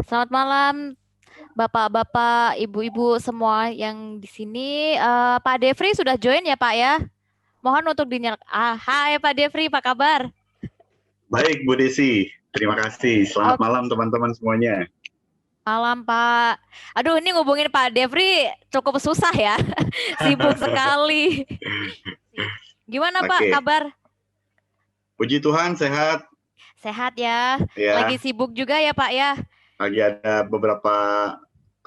Selamat malam, Bapak-bapak, Ibu-ibu semua yang di sini. Pak Devri sudah join ya, Pak ya? Mohon untuk dinyalakan. Hai Pak Devri, apa kabar? Baik, Bu Desi. Terima kasih. Selamat Oke, malam teman-teman semuanya. malam Pak. Aduh, ini ngubungin Pak Devri cukup susah ya. Sibuk sekali. Gimana Pak Oke, kabar? puji Tuhan sehat Sehat ya? Lagi ya. sibuk juga ya Pak ya? Lagi ada beberapa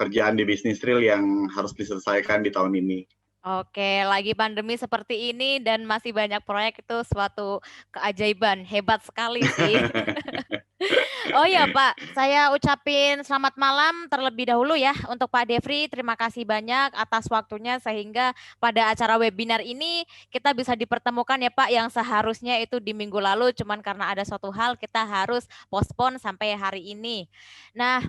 kerjaan di bisnis real yang harus diselesaikan di tahun ini. Oke, lagi pandemi seperti ini dan masih banyak proyek itu suatu keajaiban. Hebat sekali sih. Oh ya Pak, saya ucapin selamat malam terlebih dahulu ya untuk Pak Devri. Terima kasih banyak atas waktunya sehingga pada acara webinar ini kita bisa dipertemukan ya Pak, yang seharusnya itu di minggu lalu cuman karena ada suatu hal kita harus postpone sampai hari ini. Nah,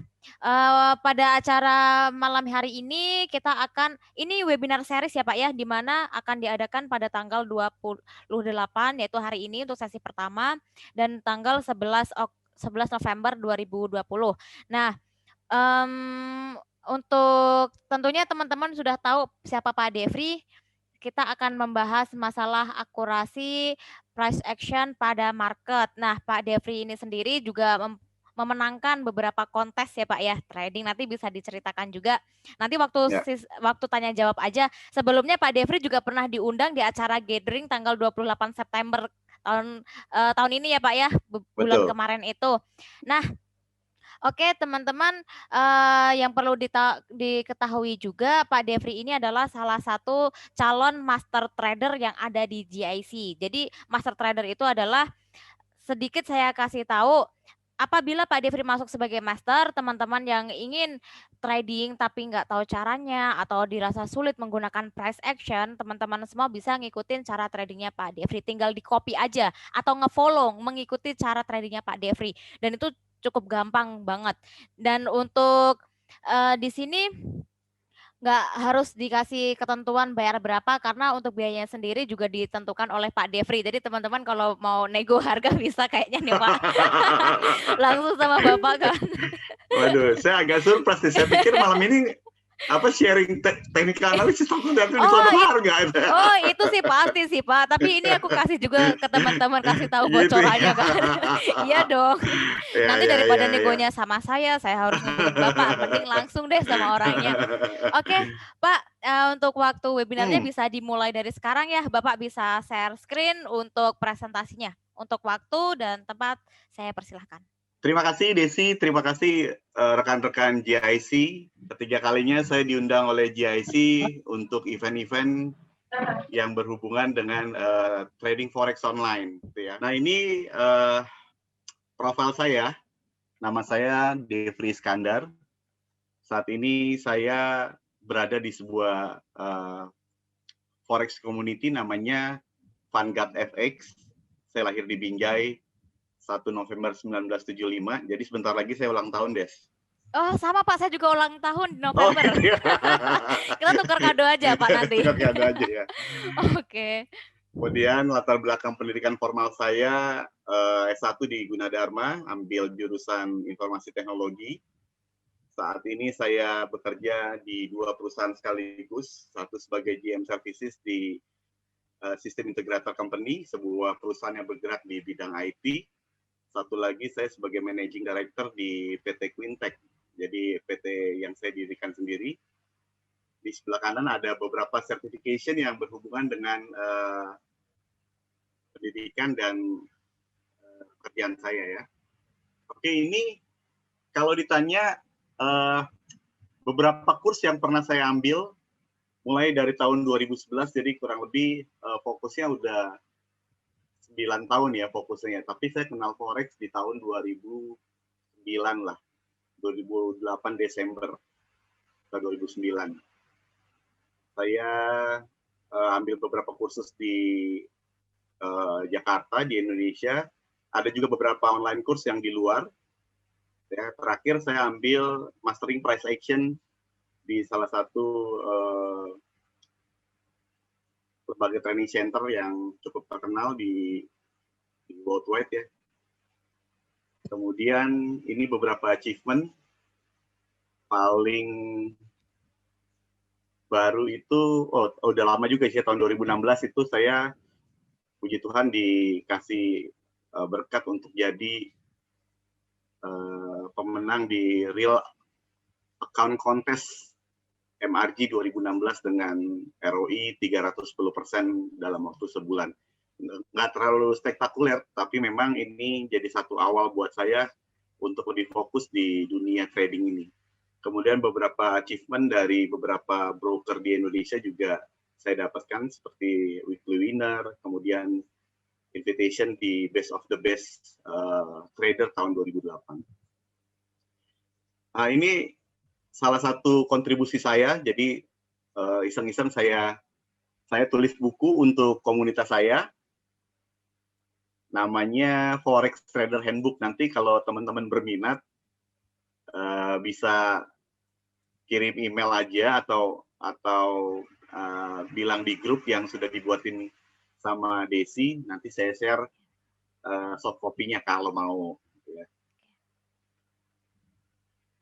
pada acara malam hari ini kita akan ini webinar series ya Pak ya, di mana akan diadakan pada tanggal 28 yaitu hari ini untuk sesi pertama dan tanggal 11 November 2020. Nah, untuk tentunya teman-teman sudah tahu siapa Pak Devri. Kita akan membahas masalah akurasi price action pada market. Nah, Pak Devri ini sendiri juga memenangkan beberapa kontes ya Pak ya, trading. Nanti bisa diceritakan juga. Nanti Ya, waktu tanya jawab aja. Sebelumnya Pak Devri juga pernah diundang di acara gathering tanggal 28 September tahun ini ya Pak ya, bulan betul. kemarin itu. Nah, oke teman-teman, yang perlu diketahui juga Pak Devri ini adalah salah satu calon master trader yang ada di GIC. Jadi master trader itu adalah, sedikit saya kasih tahu, apabila Pak Devri masuk sebagai master, teman-teman yang ingin trading tapi nggak tahu caranya atau dirasa sulit menggunakan price action, teman-teman semua bisa ngikutin cara tradingnya Pak Devri. Tinggal di copy aja atau ngefollow mengikuti cara tradingnya Pak Devri. Dan itu cukup gampang banget. Dan untuk di sini nggak harus dikasih ketentuan bayar berapa karena untuk biayanya sendiri juga ditentukan oleh Pak Devri. Jadi teman-teman kalau mau nego harga bisa kayaknya nih Pak. Langsung sama Bapak kan. Waduh, saya agak surprise nih. Saya pikir malam ini sharing teknikal analisis aku nanti Oh, ditonton harga. itu sih pasti sih Pak. Tapi ini aku kasih juga ke teman-teman, kasih tahu Gitu bocorannya ya. kan. Iya dong. Ya, Nanti ya, ya, daripada ya. negonya sama saya harus ngubungin Bapak. Mending langsung deh sama orangnya. Oke, Pak, untuk waktu webinarnya Hmm. bisa dimulai dari sekarang ya. Bapak bisa share screen untuk presentasinya. Untuk waktu dan tempat saya persilahkan. Terima kasih Desi, terima kasih rekan-rekan GIC. Ketiga kalinya saya diundang oleh GIC untuk event-event yang berhubungan dengan trading forex online. Gitu ya. Nah ini profil saya, nama saya Devri Iskandar. Saat ini saya berada di sebuah forex community namanya Vanguard FX. Saya lahir di Binjai 1 November 1975. Jadi sebentar lagi saya ulang tahun, Des. Oh, sama Pak, saya juga ulang tahun di Oh November. iya. Kita tukar kado aja Pak nanti. Tukar kado aja ya. Oke. Kemudian latar belakang pendidikan formal saya S1 di Gunadarma, ambil jurusan informasi teknologi. Saat ini saya bekerja di dua perusahaan sekaligus, satu sebagai GM Services di System Integrator Company, sebuah perusahaan yang bergerak di bidang IT. Satu lagi saya sebagai Managing Director di PT Quintech, jadi PT yang saya dirikan sendiri. Di sebelah kanan ada beberapa certification yang berhubungan dengan pendidikan dan pekerjaan saya ya. Oke, ini kalau ditanya beberapa kurs yang pernah saya ambil mulai dari tahun 2011, jadi kurang lebih fokusnya udah 9 tahun ya fokusnya. Tapi saya kenal forex di tahun 2009 lah, 2008 Desember atau 2009. Saya ambil beberapa kursus di Jakarta, di Indonesia. Ada juga beberapa online course yang di luar. Ya, terakhir saya ambil mastering price action di salah satu lembaga training center yang cukup terkenal di worldwide ya. Kemudian ini beberapa achievement. paling baru itu, udah lama juga sih, tahun 2016 itu saya, puji Tuhan, dikasih berkat untuk jadi pemenang di Real Account Contest MRG 2016 dengan ROI 310% dalam waktu sebulan. Nggak terlalu spektakuler, tapi memang ini jadi satu awal buat saya untuk lebih fokus di dunia trading ini. Kemudian beberapa achievement dari beberapa broker di Indonesia juga saya dapatkan, seperti weekly winner, kemudian invitation di Best of the Best Trader tahun 2008. Nah, ini salah satu kontribusi saya, jadi iseng-iseng saya tulis buku untuk komunitas saya, namanya Forex Trader Handbook. Nanti kalau teman-teman berminat, bisa kirim email aja atau bilang di grup yang sudah dibuatin sama Desi, nanti saya share soft copy-nya kalau mau. Ya.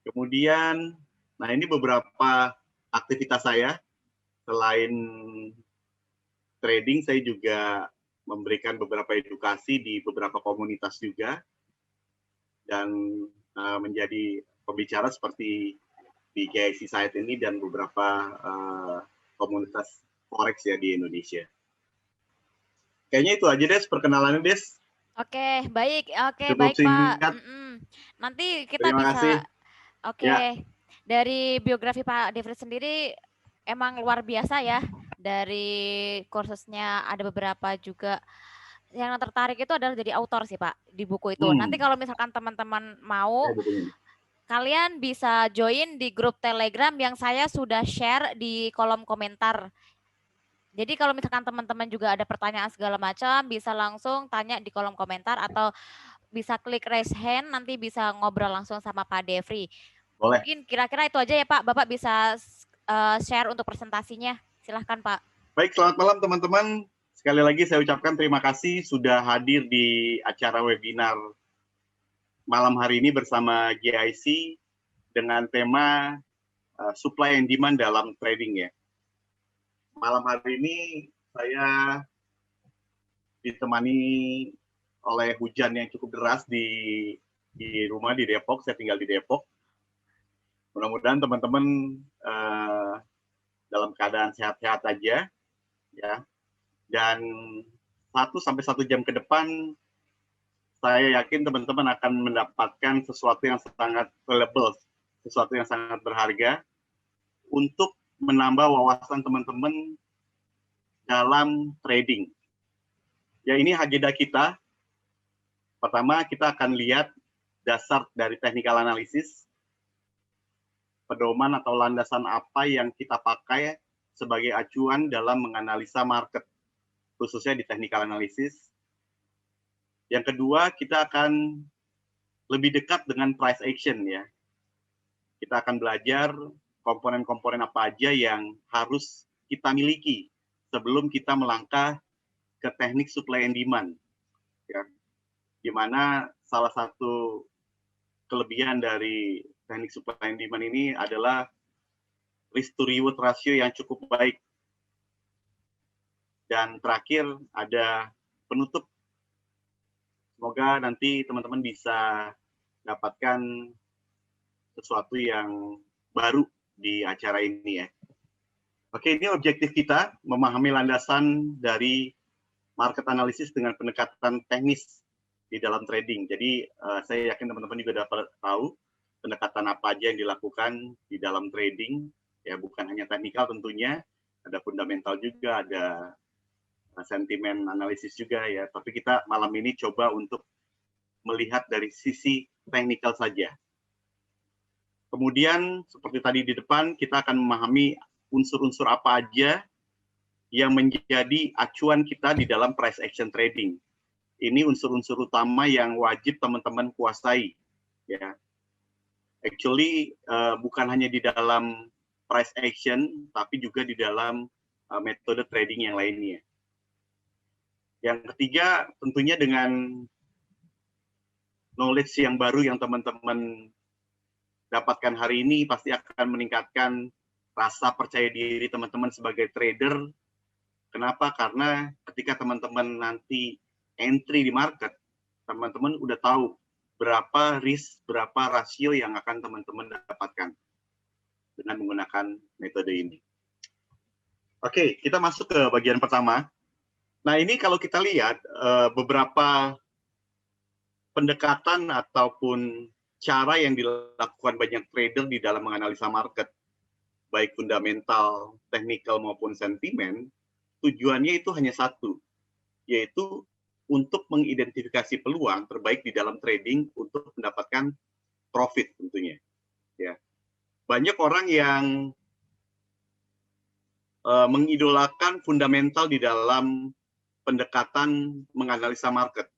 Kemudian, nah ini beberapa aktivitas saya. Selain trading, saya juga memberikan beberapa edukasi di beberapa komunitas juga, dan menjadi pembicara seperti di GIC Site ini dan beberapa komunitas forex ya di Indonesia. Kayaknya itu aja, Des, perkenalannya, Des. Oke, baik. Oke, Cukup baik, Pak. singkat. Nanti kita Terima kasih. bisa, oke. Ya. Dari biografi Pak Devri sendiri emang luar biasa ya. Dari kursusnya ada beberapa juga. Yang tertarik itu adalah jadi autor sih, Pak, di buku itu. Nanti kalau misalkan teman-teman mau, kalian bisa join di grup Telegram yang saya sudah share di kolom komentar. Jadi kalau misalkan teman-teman juga ada pertanyaan segala macam, bisa langsung tanya di kolom komentar atau bisa klik raise hand, nanti bisa ngobrol langsung sama Pak Devri. Boleh. Mungkin kira-kira itu aja ya, Pak. Bapak bisa share untuk presentasinya. Silahkan, Pak. Baik, selamat malam teman-teman. Sekali lagi saya ucapkan terima kasih sudah hadir di acara webinar malam hari ini bersama GIC dengan tema supply and demand dalam trading ya. Malam hari ini saya ditemani oleh hujan yang cukup deras di rumah di Depok. Saya tinggal di Depok. Mudah-mudahan teman-teman dalam keadaan sehat-sehat aja, ya. Dan 1-1 jam ke depan, saya yakin teman-teman akan mendapatkan sesuatu yang sangat valuable, sesuatu yang sangat berharga untuk menambah wawasan teman-teman dalam trading. Ya, ini agenda kita. Pertama, kita akan lihat dasar dari technical analysis, pedoman atau landasan apa yang kita pakai sebagai acuan dalam menganalisa market, khususnya di technical analysis. Yang kedua, kita akan lebih dekat dengan price action ya. Kita akan belajar komponen-komponen apa aja yang harus kita miliki sebelum kita melangkah ke teknik supply and demand. Ya. Di mana salah satu kelebihan dari teknik supply and demand ini adalah risk to reward ratio yang cukup baik. Dan terakhir ada penutup. Semoga nanti teman-teman bisa dapatkan sesuatu yang baru di acara ini ya. Oke, ini objektif kita, memahami landasan dari market analysis dengan pendekatan teknis di dalam trading. Jadi saya yakin teman-teman juga dapat tahu pendekatan apa aja yang dilakukan di dalam trading. Ya, bukan hanya teknikal tentunya, ada fundamental juga, ada sentimen analisis juga ya. Tapi kita malam ini coba untuk melihat dari sisi teknikal saja. Kemudian seperti tadi di depan, kita akan memahami unsur-unsur apa aja yang menjadi acuan kita di dalam price action trading. Ini unsur-unsur utama yang wajib teman-teman kuasai. Ya, actually bukan hanya di dalam price action, tapi juga di dalam metode trading yang lainnya. Yang ketiga, tentunya dengan knowledge yang baru yang teman-teman dapatkan hari ini pasti akan meningkatkan rasa percaya diri teman-teman sebagai trader. Kenapa? Karena ketika teman-teman nanti entry di market, teman-teman udah tahu berapa risk, berapa rasio yang akan teman-teman dapatkan dengan menggunakan metode ini. Oke, kita masuk ke bagian pertama. Nah, ini kalau kita lihat beberapa pendekatan ataupun cara yang dilakukan banyak trader di dalam menganalisa market, baik fundamental, technical maupun sentimen, tujuannya itu hanya satu, yaitu untuk mengidentifikasi peluang terbaik di dalam trading untuk mendapatkan profit tentunya. Ya. Banyak orang yang mengidolakan fundamental di dalam pendekatan menganalisa market.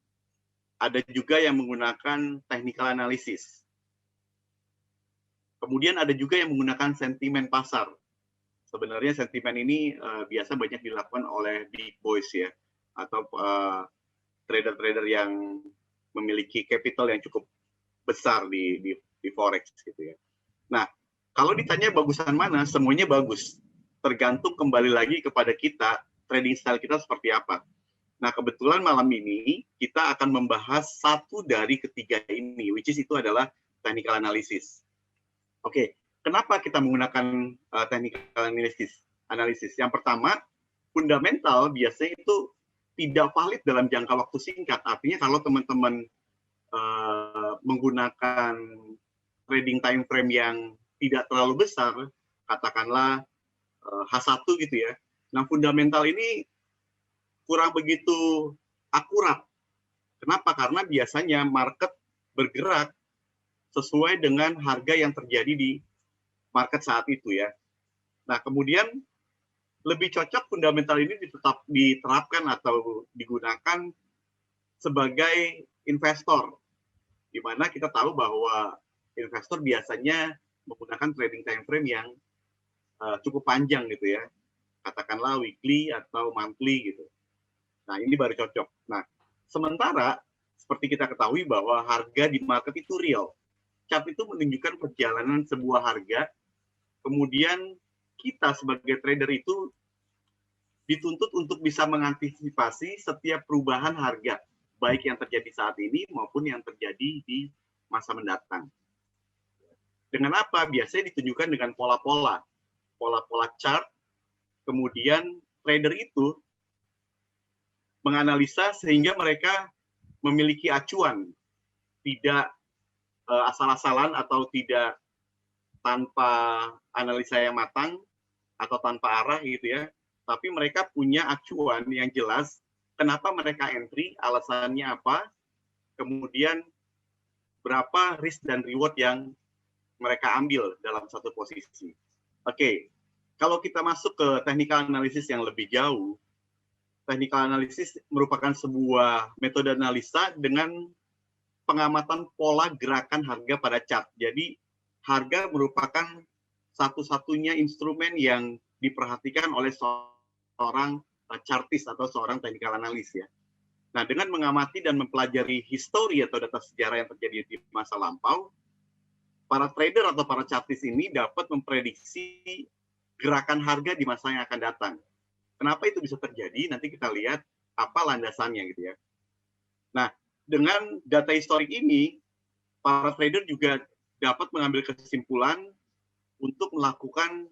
Ada juga yang menggunakan technical analysis. Kemudian ada juga yang menggunakan sentimen pasar. Sebenarnya sentimen ini biasa banyak dilakukan oleh big boys ya, atau trader-trader yang memiliki capital yang cukup besar di forex gitu ya. Nah, kalau ditanya bagusan mana, semuanya bagus. Tergantung kembali lagi kepada kita, trading style kita seperti apa. Nah, kebetulan malam ini kita akan membahas satu dari ketiga ini, which is itu adalah technical analysis. Oke, kenapa kita menggunakan technical analysis? Yang pertama, fundamental biasanya itu tidak valid dalam jangka waktu singkat. Artinya kalau teman-teman menggunakan trading time frame yang tidak terlalu besar, katakanlah H1 gitu ya. Nah, fundamental ini kurang begitu akurat. Kenapa? Karena biasanya market bergerak sesuai dengan harga yang terjadi di market saat itu ya. Nah, kemudian lebih cocok fundamental ini diterapkan atau digunakan sebagai investor, di mana kita tahu bahwa investor biasanya menggunakan trading time frame yang cukup panjang gitu ya, katakanlah weekly atau monthly gitu. Nah, ini baru cocok. Nah, sementara seperti kita ketahui bahwa harga di market itu real. Chart itu menunjukkan perjalanan sebuah harga, kemudian kita sebagai trader itu dituntut untuk bisa mengantisipasi setiap perubahan harga, baik yang terjadi saat ini maupun yang terjadi di masa mendatang. Dengan apa? Biasanya ditunjukkan dengan pola-pola chart, kemudian trader itu menganalisa sehingga mereka memiliki acuan, tidak asal-asalan atau tidak tanpa analisa yang matang atau tanpa arah gitu ya, tapi mereka punya acuan yang jelas kenapa mereka entry, alasannya apa, kemudian berapa risk dan reward yang mereka ambil dalam satu posisi. Oke, kalau kita masuk ke technical analysis yang lebih jauh, technical analysis merupakan sebuah metode analisa dengan pengamatan pola gerakan harga pada chart. Jadi harga merupakan satu-satunya instrumen yang diperhatikan oleh seorang chartist atau seorang technical analyst ya. Nah, dengan mengamati dan mempelajari histori atau data sejarah yang terjadi di masa lampau, para trader atau para chartist ini dapat memprediksi gerakan harga di masa yang akan datang. Kenapa itu bisa terjadi? Nanti kita lihat apa landasannya gitu ya. Nah, dengan data historik ini, para trader juga dapat mengambil kesimpulan untuk melakukan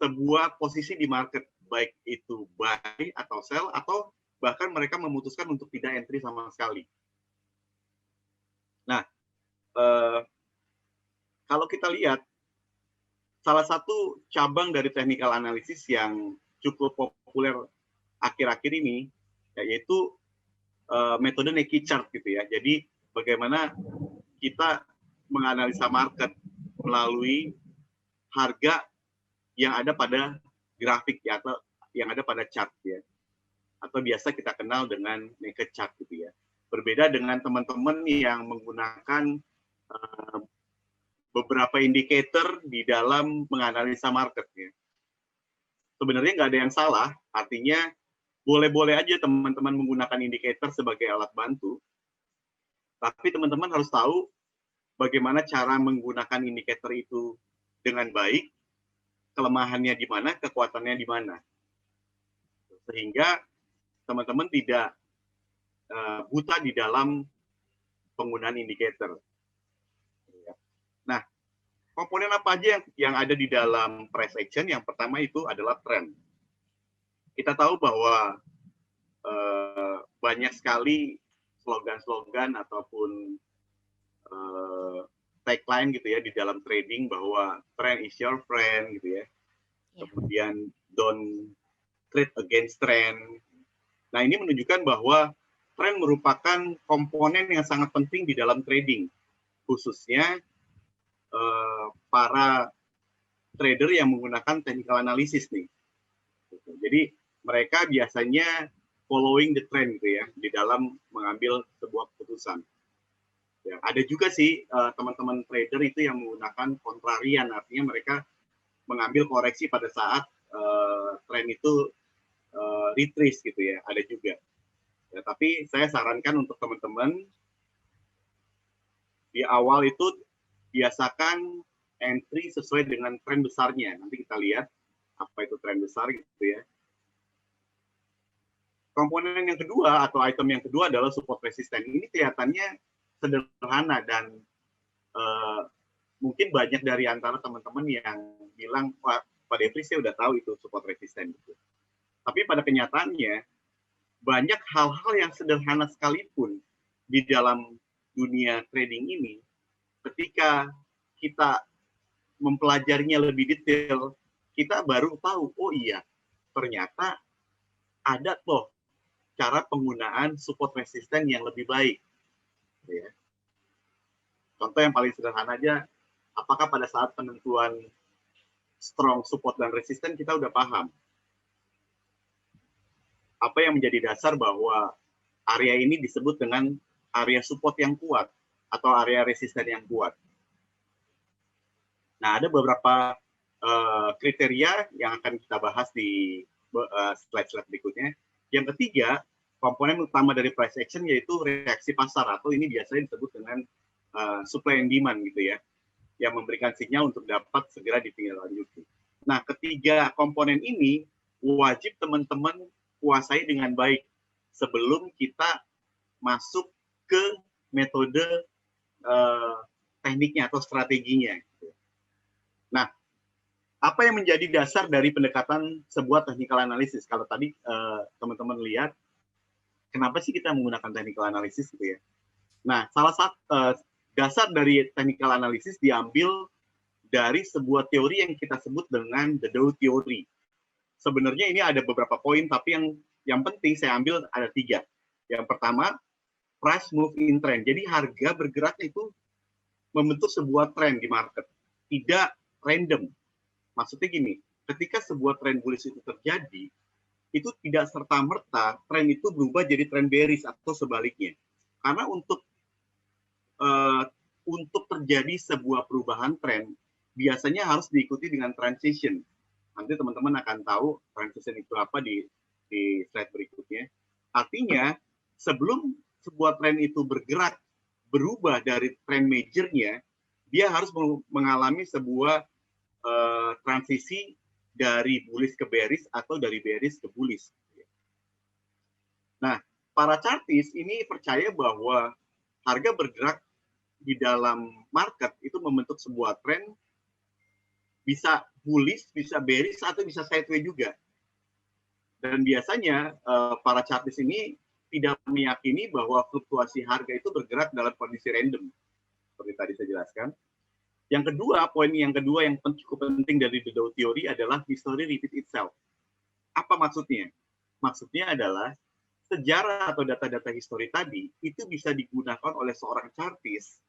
sebuah posisi di market, baik itu buy atau sell, atau bahkan mereka memutuskan untuk tidak entry sama sekali. Nah, kalau kita lihat, salah satu cabang dari technical analysis yang cukup populer akhir-akhir ini, yaitu metode Nikkei chart gitu ya. Jadi bagaimana kita menganalisa market melalui harga yang ada pada grafik ya, atau yang ada pada chart ya, atau biasa kita kenal dengan Nikkei chart gitu ya. Berbeda dengan teman-teman yang menggunakan beberapa indikator di dalam menganalisa market ya. Sebenarnya nggak ada yang salah, artinya boleh-boleh aja teman-teman menggunakan indikator sebagai alat bantu, tapi teman-teman harus tahu bagaimana cara menggunakan indikator itu dengan baik, kelemahannya di mana, kekuatannya di mana. Sehingga teman-teman tidak buta di dalam penggunaan indikator. Nah, komponen apa aja yang ada di dalam price action? Yang pertama itu adalah trend. Kita tahu bahwa banyak sekali slogan-slogan ataupun tagline gitu ya di dalam trading bahwa trend is your friend gitu ya. Kemudian don't trade against trend. Nah, ini menunjukkan bahwa tren merupakan komponen yang sangat penting di dalam trading, khususnya para trader yang menggunakan technical analysis nih. Jadi mereka biasanya following the trend gitu ya di dalam mengambil sebuah keputusan. Ya, ada juga sih teman-teman trader itu yang menggunakan kontrarian, artinya mereka mengambil koreksi pada saat tren itu retrace gitu ya, ada juga. Ya, tapi saya sarankan untuk teman-teman di awal itu biasakan entry sesuai dengan tren besarnya. Nanti kita lihat apa itu tren besar gitu ya. Komponen yang kedua atau item yang kedua adalah support resisten. Ini kelihatannya sederhana dan mungkin banyak dari antara teman-teman yang bilang, Pak Devri saya udah tahu itu support resisten gitu. Tapi pada kenyataannya banyak hal-hal yang sederhana sekalipun di dalam dunia trading ini, ketika kita mempelajarinya lebih detail, kita baru tahu, oh iya, ternyata ada loh cara penggunaan support resisten yang lebih baik. Ya. Contoh yang paling sederhana aja, apakah pada saat penentuan strong support dan resisten kita udah paham apa yang menjadi dasar bahwa area ini disebut dengan area support yang kuat atau area resisten yang kuat. Nah, ada beberapa kriteria yang akan kita bahas di slide-slide berikutnya. Yang ketiga, komponen utama dari price action yaitu reaksi pasar, atau ini biasanya disebut dengan supply and demand gitu ya, yang memberikan sinyal untuk dapat segera ditindaklanjuti. Nah, ketiga komponen ini wajib teman-teman kuasai dengan baik sebelum kita masuk ke metode tekniknya atau strateginya. Nah, apa yang menjadi dasar dari pendekatan sebuah technical analysis? Kalau tadi teman-teman lihat, kenapa sih kita menggunakan technical analysis gitu ya? Nah, salah satu dasar dari technical analysis diambil dari sebuah teori yang kita sebut dengan the Dow theory. Sebenarnya ini ada beberapa poin, tapi yang penting saya ambil ada 3. Yang pertama, price move in trend. Jadi harga bergerak itu membentuk sebuah tren di market, tidak random. Maksudnya gini, ketika sebuah tren bullish itu terjadi, itu tidak serta-merta tren itu berubah jadi tren bearish atau sebaliknya. Karena untuk terjadi sebuah perubahan tren, biasanya harus diikuti dengan transition. Nanti teman-teman akan tahu transition itu apa di slide berikutnya. Artinya, sebelum sebuah tren itu berubah dari tren majornya, dia harus mengalami sebuah transisi dari bullish ke bearish atau dari bearish ke bullish. Nah, para chartis ini percaya bahwa harga bergerak di dalam market itu membentuk sebuah tren, bisa bullish, bisa bearish, atau bisa sideways juga. Dan biasanya para chartis ini tidak meyakini bahwa fluktuasi harga itu bergerak dalam kondisi random, seperti tadi saya jelaskan. Yang kedua, poin yang kedua yang cukup penting dari the Dow theory adalah history repeat itself. Apa maksudnya? Maksudnya adalah sejarah atau data-data histori tadi itu bisa digunakan oleh seorang chartis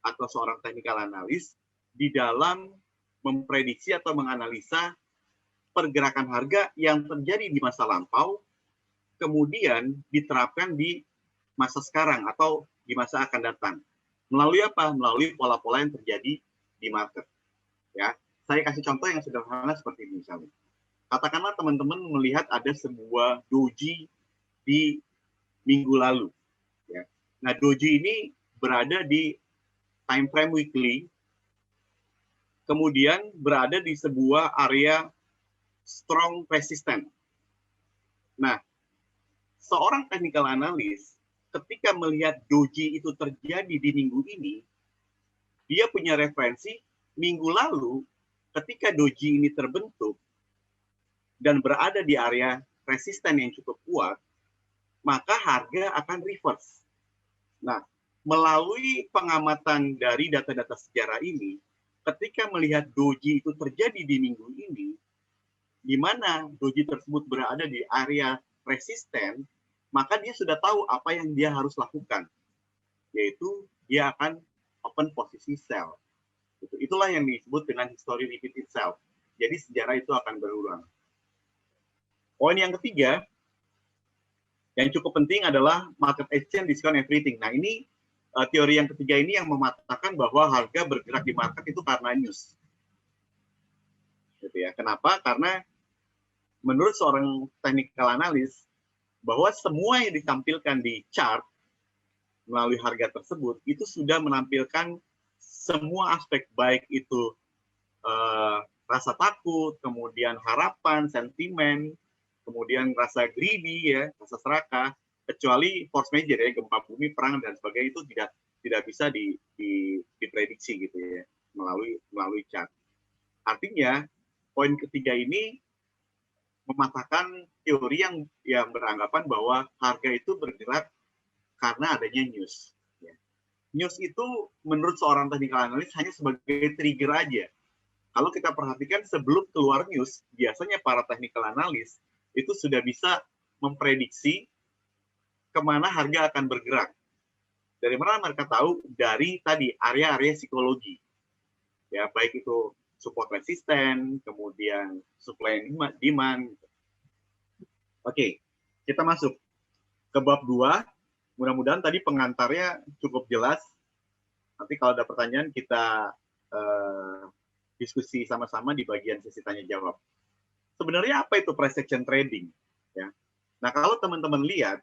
atau seorang technical analyst di dalam memprediksi atau menganalisa pergerakan harga yang terjadi di masa lampau, kemudian diterapkan di masa sekarang atau di masa akan datang. Melalui apa? Melalui pola-pola yang terjadi di market. Ya, saya kasih contoh yang sederhana seperti ini misalnya. Katakanlah teman-teman melihat ada sebuah doji di minggu lalu. Ya. Nah, doji ini berada di time frame weekly, kemudian berada di sebuah area strong resistant. Nah, seorang technical analyst ketika melihat doji itu terjadi di minggu ini, dia punya referensi minggu lalu ketika doji ini terbentuk dan berada di area resisten yang cukup kuat, maka harga akan reverse. Nah, melalui pengamatan dari data-data sejarah ini, ketika melihat doji itu terjadi di minggu ini, di mana doji tersebut berada di area resisten, maka dia sudah tahu apa yang dia harus lakukan, yaitu dia akan open posisi sell. Itulah yang disebut dengan history repeat itself. Jadi sejarah itu akan berulang. Poin yang ketiga, yang cukup penting adalah market action discount everything. Nah, ini teori yang ketiga ini yang mematakan bahwa harga bergerak di market itu karena news. Gitu ya. Kenapa? Karena menurut seorang technical analyst, bahwa semua yang ditampilkan di chart melalui harga tersebut itu sudah menampilkan semua aspek, baik itu rasa takut, kemudian harapan, sentimen, kemudian rasa greedy, ya, rasa serakah, kecuali force major, ya, gempa bumi, perang dan sebagainya, itu tidak bisa diprediksi gitu ya melalui chart. Artinya poin ketiga ini mematahkan teori yang beranggapan bahwa harga itu bergerak karena adanya news. Ya. News itu menurut seorang technical analyst hanya sebagai trigger aja. Kalau kita perhatikan sebelum keluar news, biasanya para technical analyst itu sudah bisa memprediksi kemana harga akan bergerak. Dari mana mereka tahu? Dari tadi area-area psikologi. Ya, baik itu support resisten, kemudian supply and demand. Oke, kita masuk ke bab 2. Mudah-mudahan tadi pengantarnya cukup jelas. Nanti kalau ada pertanyaan kita diskusi sama-sama di bagian sesi tanya jawab. Sebenarnya apa itu price action trading? Ya. Nah, kalau teman-teman lihat,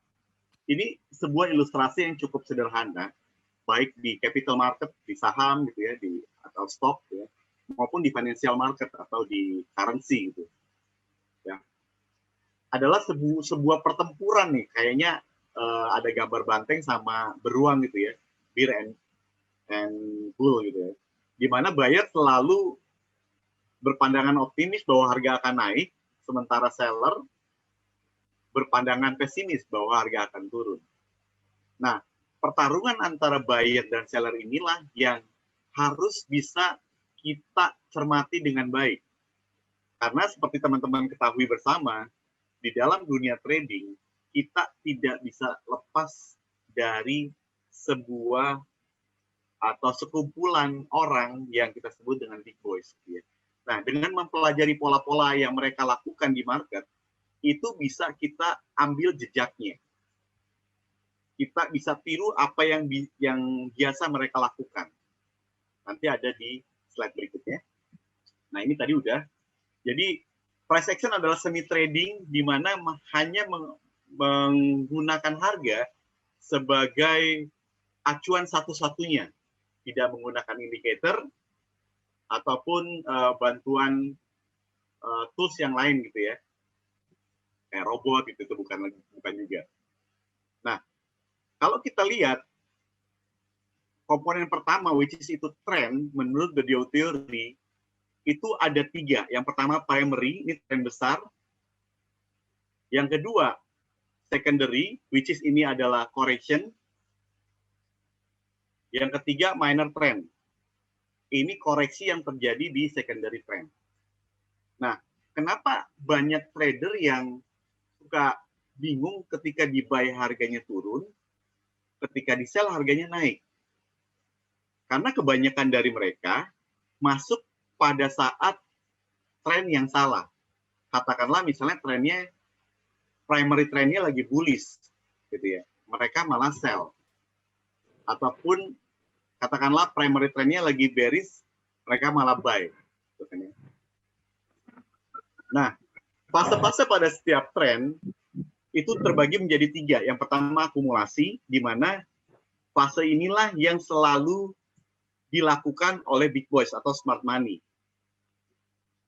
ini sebuah ilustrasi yang cukup sederhana, baik di capital market, di saham gitu ya, atau stock ya, maupun di financial market atau di currency gitu. Ya. Adalah sebuah pertempuran nih, kayaknya ada gambar banteng sama beruang gitu ya, bear and bull gitu ya. Di mana buyer selalu berpandangan optimis bahwa harga akan naik, sementara seller berpandangan pesimis bahwa harga akan turun. Nah, pertarungan antara buyer dan seller inilah yang harus bisa kita cermati dengan baik. Karena seperti teman-teman ketahui bersama, di dalam dunia trading, kita tidak bisa lepas dari sebuah atau sekumpulan orang yang kita sebut dengan big boys. Ya. Nah, dengan mempelajari pola-pola yang mereka lakukan di market, itu bisa kita ambil jejaknya. Kita bisa tiru apa yang biasa mereka lakukan. Nanti ada di slide berikutnya. Nah, ini tadi udah. Jadi, price action adalah semi trading di mana hanya menggunakan harga sebagai acuan satu-satunya. Tidak menggunakan indikator ataupun bantuan tools yang lain gitu ya, kayak robot gitu, itu bukan juga. Nah, kalau kita lihat komponen pertama, which is itu trend, menurut the Dow theory itu ada 3. Yang pertama primary, ini trend besar. Yang kedua secondary, which is ini adalah correction. Yang ketiga minor trend. Ini koreksi yang terjadi di secondary trend. Nah, kenapa banyak trader yang suka bingung ketika di buy harganya turun, ketika di sell harganya naik? Karena kebanyakan dari mereka masuk pada saat tren yang salah. Katakanlah misalnya trennya, primary trendnya lagi bullish, gitu ya. Mereka malah sell. Ataupun katakanlah primary trendnya lagi bearish, mereka malah buy. Nah, fase-fase pada setiap tren itu terbagi menjadi 3. Yang pertama akumulasi, di mana fase inilah yang selalu dilakukan oleh big boys atau smart money.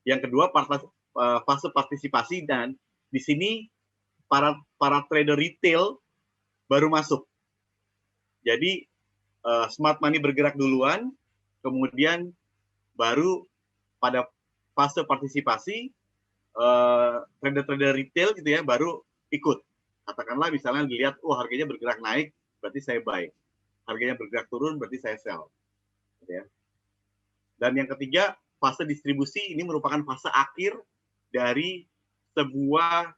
Yang kedua, fase partisipasi, dan di sini para trader retail baru masuk. Jadi smart money bergerak duluan, kemudian baru pada fase partisipasi trader-trader retail gitu ya baru ikut. Katakanlah misalnya dilihat, oh harganya bergerak naik, berarti saya buy. Harganya bergerak turun, berarti saya sell. Gitu ya. Dan yang ketiga, fase distribusi ini merupakan fase akhir dari sebuah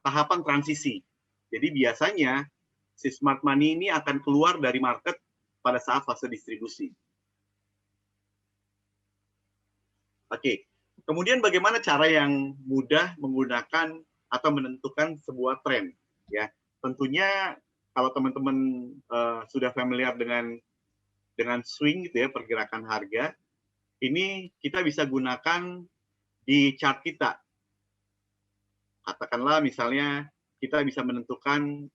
tahapan transisi. Jadi biasanya si smart money ini akan keluar dari market pada saat fase distribusi. Oke, kemudian bagaimana cara yang mudah menggunakan atau menentukan sebuah tren? Ya, tentunya kalau teman-teman sudah familiar dengan swing gitu ya, pergerakan harga, ini kita bisa gunakan di chart kita. Katakanlah misalnya kita bisa menentukan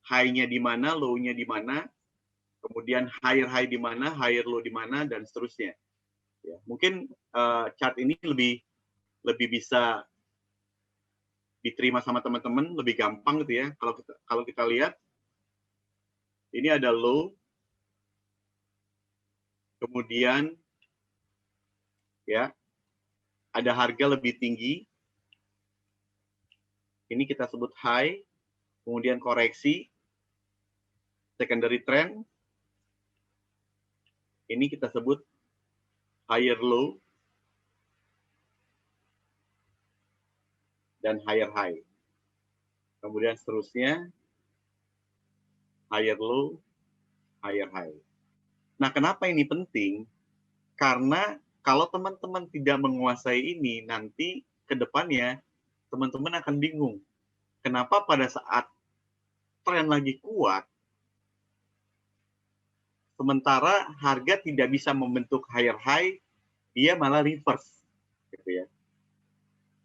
high-nya di mana, low-nya di mana, kemudian higher high di mana, higher low di mana, dan seterusnya. Ya, mungkin chart ini lebih bisa diterima sama teman-teman, lebih gampang gitu ya. Kalau kita lihat, ini ada low, kemudian ya ada harga lebih tinggi, ini kita sebut high, kemudian koreksi, secondary trend, ini kita sebut higher low, dan higher high. Kemudian seterusnya, higher low, higher high. Nah, kenapa ini penting? Karena kalau teman-teman tidak menguasai ini, nanti ke depannya teman-teman akan bingung. Kenapa pada saat tren lagi kuat, sementara harga tidak bisa membentuk higher high, dia malah reverse. Gitu ya.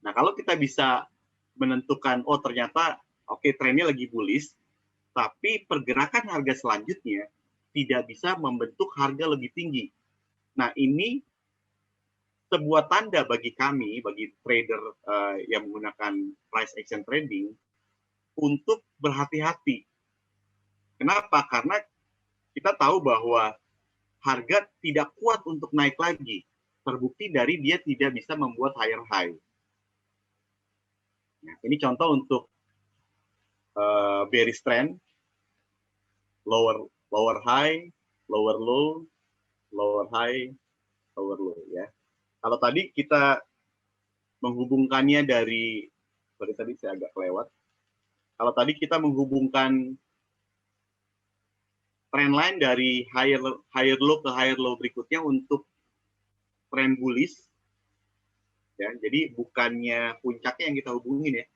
Nah, kalau kita bisa menentukan, oh ternyata oke, trennya lagi bullish, tapi pergerakan harga selanjutnya tidak bisa membentuk harga lebih tinggi. Nah, ini sebuah tanda bagi kami, bagi trader yang menggunakan price action trading, untuk berhati-hati. Kenapa? Karena kita tahu bahwa harga tidak kuat untuk naik lagi. Terbukti dari dia tidak bisa membuat higher high. Nah, ini contoh untuk bearish trend, lower high, lower low, lower high, lower low ya. Kalau tadi kita menghubungkannya dari, tadi saya agak kelewat. Kalau tadi kita menghubungkan trend line dari higher low ke higher low berikutnya untuk trend bullish, ya. Jadi bukannya puncaknya yang kita hubungin ya,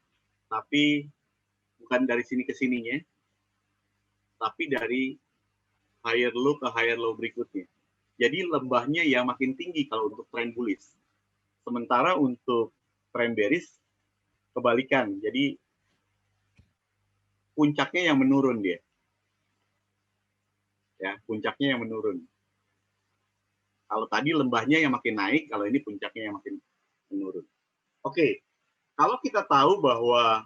tapi bukan dari sini ke sininya, tapi dari higher low ke higher low berikutnya. Jadi lembahnya yang makin tinggi kalau untuk trend bullish. Sementara untuk trend bearish kebalikan. Jadi puncaknya yang menurun dia. Ya, puncaknya yang menurun. Kalau tadi lembahnya yang makin naik, kalau ini puncaknya yang makin menurun. Oke, kalau kita tahu bahwa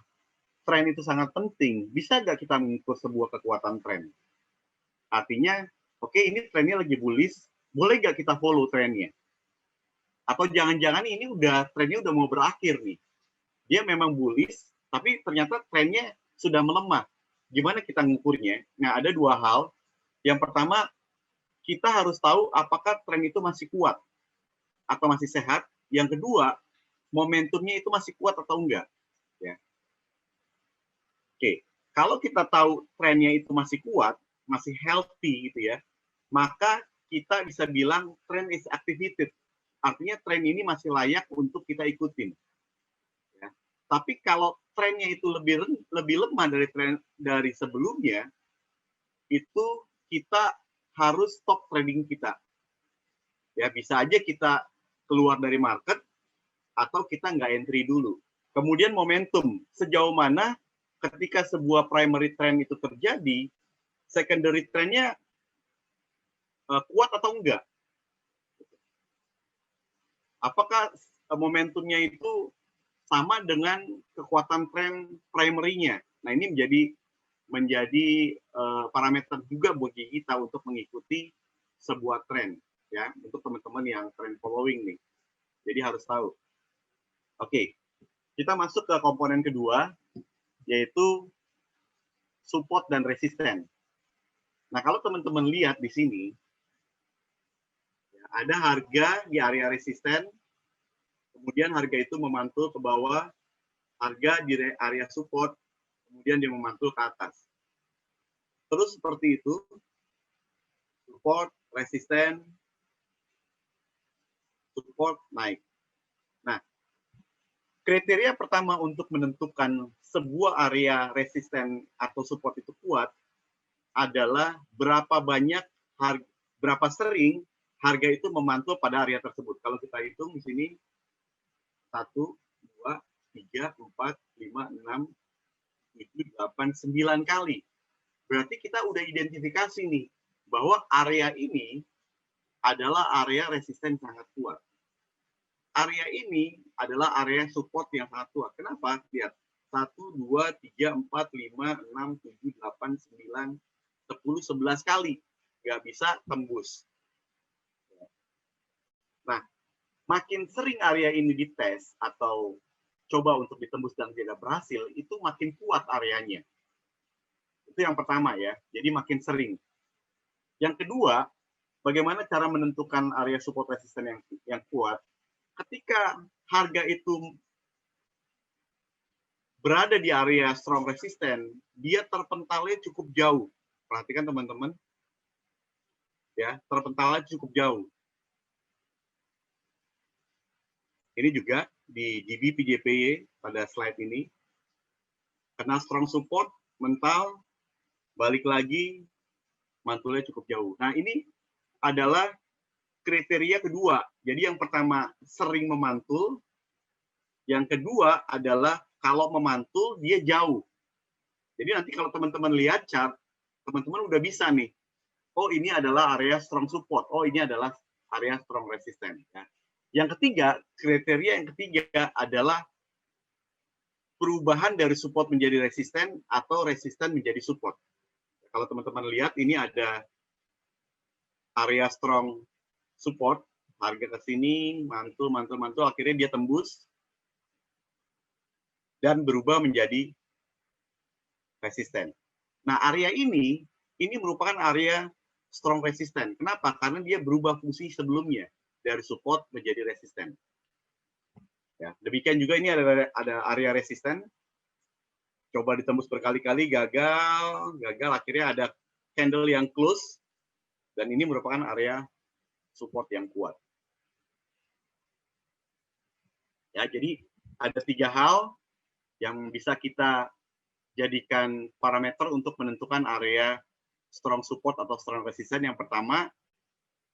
tren itu sangat penting, bisa nggak kita mengukur sebuah kekuatan tren? Artinya, oke, ini trennya lagi bullish, boleh nggak kita follow trennya? Atau jangan-jangan ini trennya udah mau berakhir nih. Dia memang bullish, tapi ternyata trennya sudah melemah. Gimana kita mengukurnya? Nah, ada dua hal. Yang pertama, kita harus tahu apakah tren itu masih kuat atau masih sehat. Yang kedua, momentumnya itu masih kuat atau enggak. Ya. Oke, kalau kita tahu trennya itu masih kuat, masih healthy gitu ya, maka kita bisa bilang trend is activated. Artinya tren ini masih layak untuk kita ikutin. Ya. Tapi kalau trennya itu lebih lemah dari sebelumnya, itu kita harus stop trading kita. Ya, bisa aja kita keluar dari market atau kita nggak entry dulu. Kemudian momentum, sejauh mana ketika sebuah primary trend itu terjadi, secondary trend-nya kuat atau enggak. Apakah momentumnya itu sama dengan kekuatan tren primary-nya. Nah, ini menjadi parameter juga bagi kita untuk mengikuti sebuah tren, ya, untuk teman-teman yang trend following nih. Jadi harus tahu. Oke, kita masuk ke komponen kedua, yaitu support dan resisten. Nah, kalau teman-teman lihat di sini, ada harga di area resisten, kemudian harga itu memantul ke bawah, harga di area support, kemudian dia memantul ke atas. Terus seperti itu, support, resisten, support, naik. Nah, kriteria pertama untuk menentukan sebuah area resisten atau support itu kuat adalah berapa sering harga itu memantul pada area tersebut. Kalau kita hitung di sini 1, 2, 3, 4, 5, 6, 7, 8, 9 kali. Berarti kita udah identifikasi nih bahwa area ini adalah area resisten sangat kuat. Area ini adalah area support yang sangat kuat. Kenapa? Lihat. 1, 2, 3, 4, 5, 6, 7, 8, 9, 10, 11 kali. Nggak bisa tembus. Nah, makin sering area ini dites atau coba untuk ditembus dan tidak berhasil, itu makin kuat areanya. Itu yang pertama ya. Jadi makin sering. Yang kedua, bagaimana cara menentukan area support resisten yang kuat? Ketika harga itu berada di area strong resisten, dia terpentalnya cukup jauh. Perhatikan teman-teman, ya, terpentalnya cukup jauh. Ini juga di GB PJPY pada slide ini, kena strong support, mental, balik lagi, mantulnya cukup jauh. Nah, ini adalah kriteria kedua. Jadi yang pertama sering memantul, yang kedua adalah kalau memantul dia jauh. Jadi nanti kalau teman-teman lihat chart, teman-teman udah bisa nih, oh ini adalah area strong support, oh ini adalah area strong resistance. Ya. Yang ketiga, kriteria yang ketiga adalah perubahan dari support menjadi resisten atau resisten menjadi support. Kalau teman-teman lihat, ini ada area strong support, harga ke sini, mantul, akhirnya dia tembus, dan berubah menjadi resisten. Nah, area ini merupakan area strong resisten. Kenapa? Karena dia berubah fungsi sebelumnya dari support menjadi resisten. Ya, demikian juga ini ada area resisten. Coba ditembus berkali-kali, gagal, akhirnya ada candle yang close, dan ini merupakan area support yang kuat. Ya, jadi ada 3 hal yang bisa kita jadikan parameter untuk menentukan area strong support atau strong resistance. Yang pertama,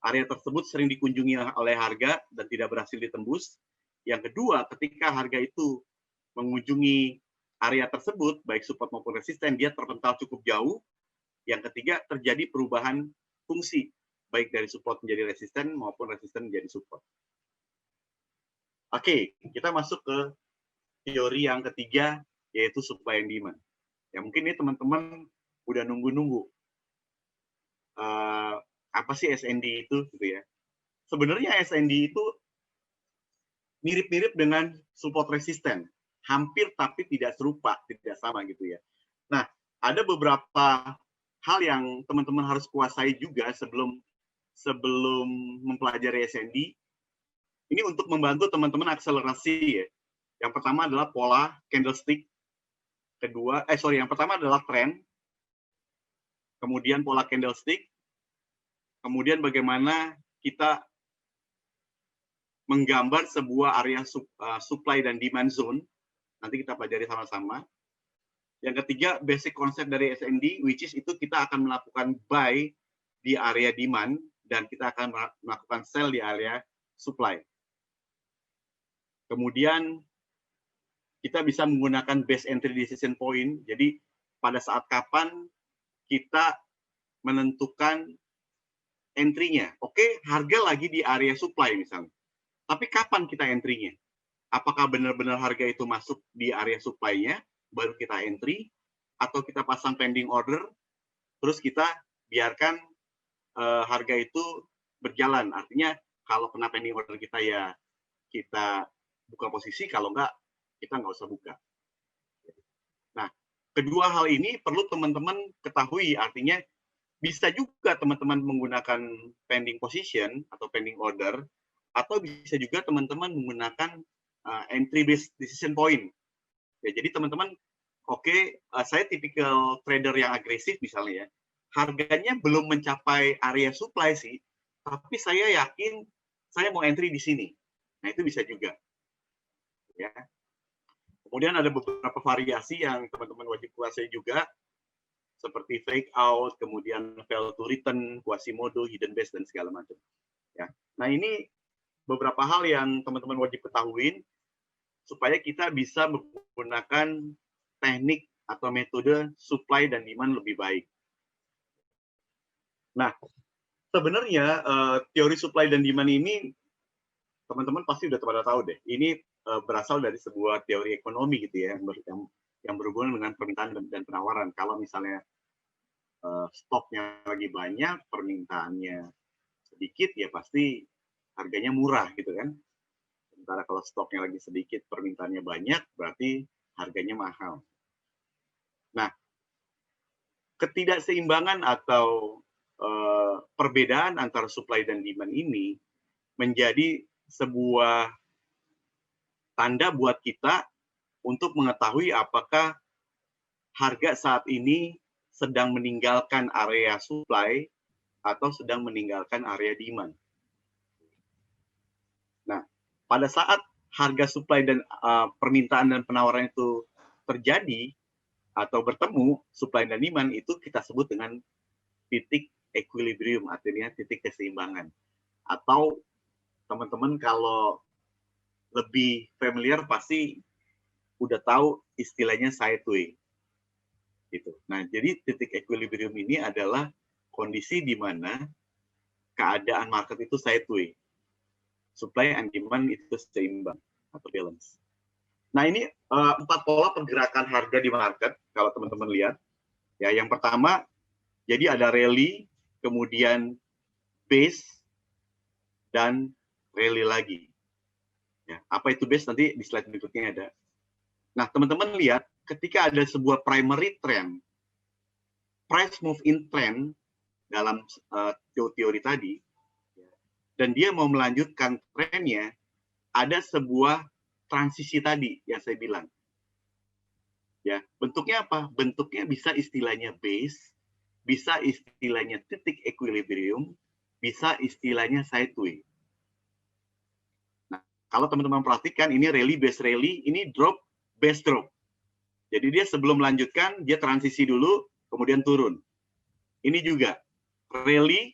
area tersebut sering dikunjungi oleh harga dan tidak berhasil ditembus. Yang kedua, ketika harga itu mengunjungi area tersebut, baik support maupun resisten, dia terpental cukup jauh. Yang ketiga, terjadi perubahan fungsi, baik dari support menjadi resisten maupun resisten menjadi support. Oke, kita masuk ke teori yang ketiga, yaitu supply and demand. Ya, mungkin ini teman-teman udah nunggu-nunggu. Apa sih SND itu? Gitu ya. Sebenarnya SND itu mirip-mirip dengan support resisten. Hampir tapi tidak serupa, tidak sama gitu ya. Nah, ada beberapa hal yang teman-teman harus kuasai juga sebelum mempelajari SND. Ini untuk membantu teman-teman akselerasi ya. Yang pertama adalah pola candlestick. Yang pertama adalah trend. Kemudian pola candlestick. Kemudian bagaimana kita menggambar sebuah area supply dan demand zone. Nanti kita pelajari sama-sama. Yang ketiga, basic konsep dari SND, which is itu kita akan melakukan buy di area demand dan kita akan melakukan sell di area supply. Kemudian kita bisa menggunakan base entry decision point. Jadi pada saat kapan kita menentukan entry-nya. Oke, harga lagi di area supply misalnya. Tapi kapan kita entry-nya? Apakah benar-benar harga itu masuk di area supply-nya, baru kita entry, atau kita pasang pending order, terus kita biarkan harga itu berjalan. Artinya kalau kena pending order kita ya kita buka posisi, kalau enggak kita nggak usah buka. Nah, kedua hal ini perlu teman-teman ketahui, artinya bisa juga teman-teman menggunakan pending position atau pending order, atau bisa juga teman-teman menggunakan entry based decision point. Ya, jadi teman-teman, oke, saya tipikal trader yang agresif misalnya ya, harganya belum mencapai area supply sih, tapi saya yakin saya mau entry di sini. Nah, itu bisa juga. Ya. Kemudian ada beberapa variasi yang teman-teman wajib kuasai juga, seperti fake out, kemudian fail to return, quasimodo, hidden base, dan segala macam. Ya. Nah, ini beberapa hal yang teman-teman wajib ketahuin supaya kita bisa menggunakan teknik atau metode supply dan demand lebih baik. Nah, sebenarnya teori supply dan demand ini teman-teman pasti udah pada tahu deh. Ini berasal dari sebuah teori ekonomi gitu ya, yang berhubungan dengan permintaan dan penawaran. Kalau misalnya stoknya lagi banyak, permintaannya sedikit, ya pasti harganya murah gitu kan. Sementara kalau stoknya lagi sedikit, permintaannya banyak, berarti harganya mahal. Nah, ketidakseimbangan atau perbedaan antara supply dan demand ini menjadi sebuah tanda buat kita untuk mengetahui apakah harga saat ini sedang meninggalkan area supply atau sedang meninggalkan area demand. Nah, pada saat harga supply dan permintaan dan penawaran itu terjadi atau bertemu, supply dan demand, itu kita sebut dengan titik equilibrium, artinya titik keseimbangan. Atau teman-teman kalau lebih familiar pasti udah tahu istilahnya sideway. Gitu. Nah, jadi titik equilibrium ini adalah kondisi di mana keadaan market itu sideway. Supply and demand itu seimbang atau balance. Nah, ini 4 pola pergerakan harga di market kalau teman-teman lihat. Ya, yang pertama, jadi ada rally, kemudian base, dan rally lagi. Ya, apa itu base nanti di slide berikutnya ada. Nah, teman-teman lihat ketika ada sebuah primary trend, price move in trend dalam teori tadi, dan dia mau melanjutkan trennya, ada sebuah transisi tadi yang saya bilang. Ya, bentuknya apa? Bentuknya bisa istilahnya base, bisa istilahnya titik equilibrium, bisa istilahnya sideway. Nah, kalau teman-teman perhatikan, ini rally, base rally, ini drop, base drop. Jadi dia sebelum melanjutkan, dia transisi dulu, kemudian turun. Ini juga rally,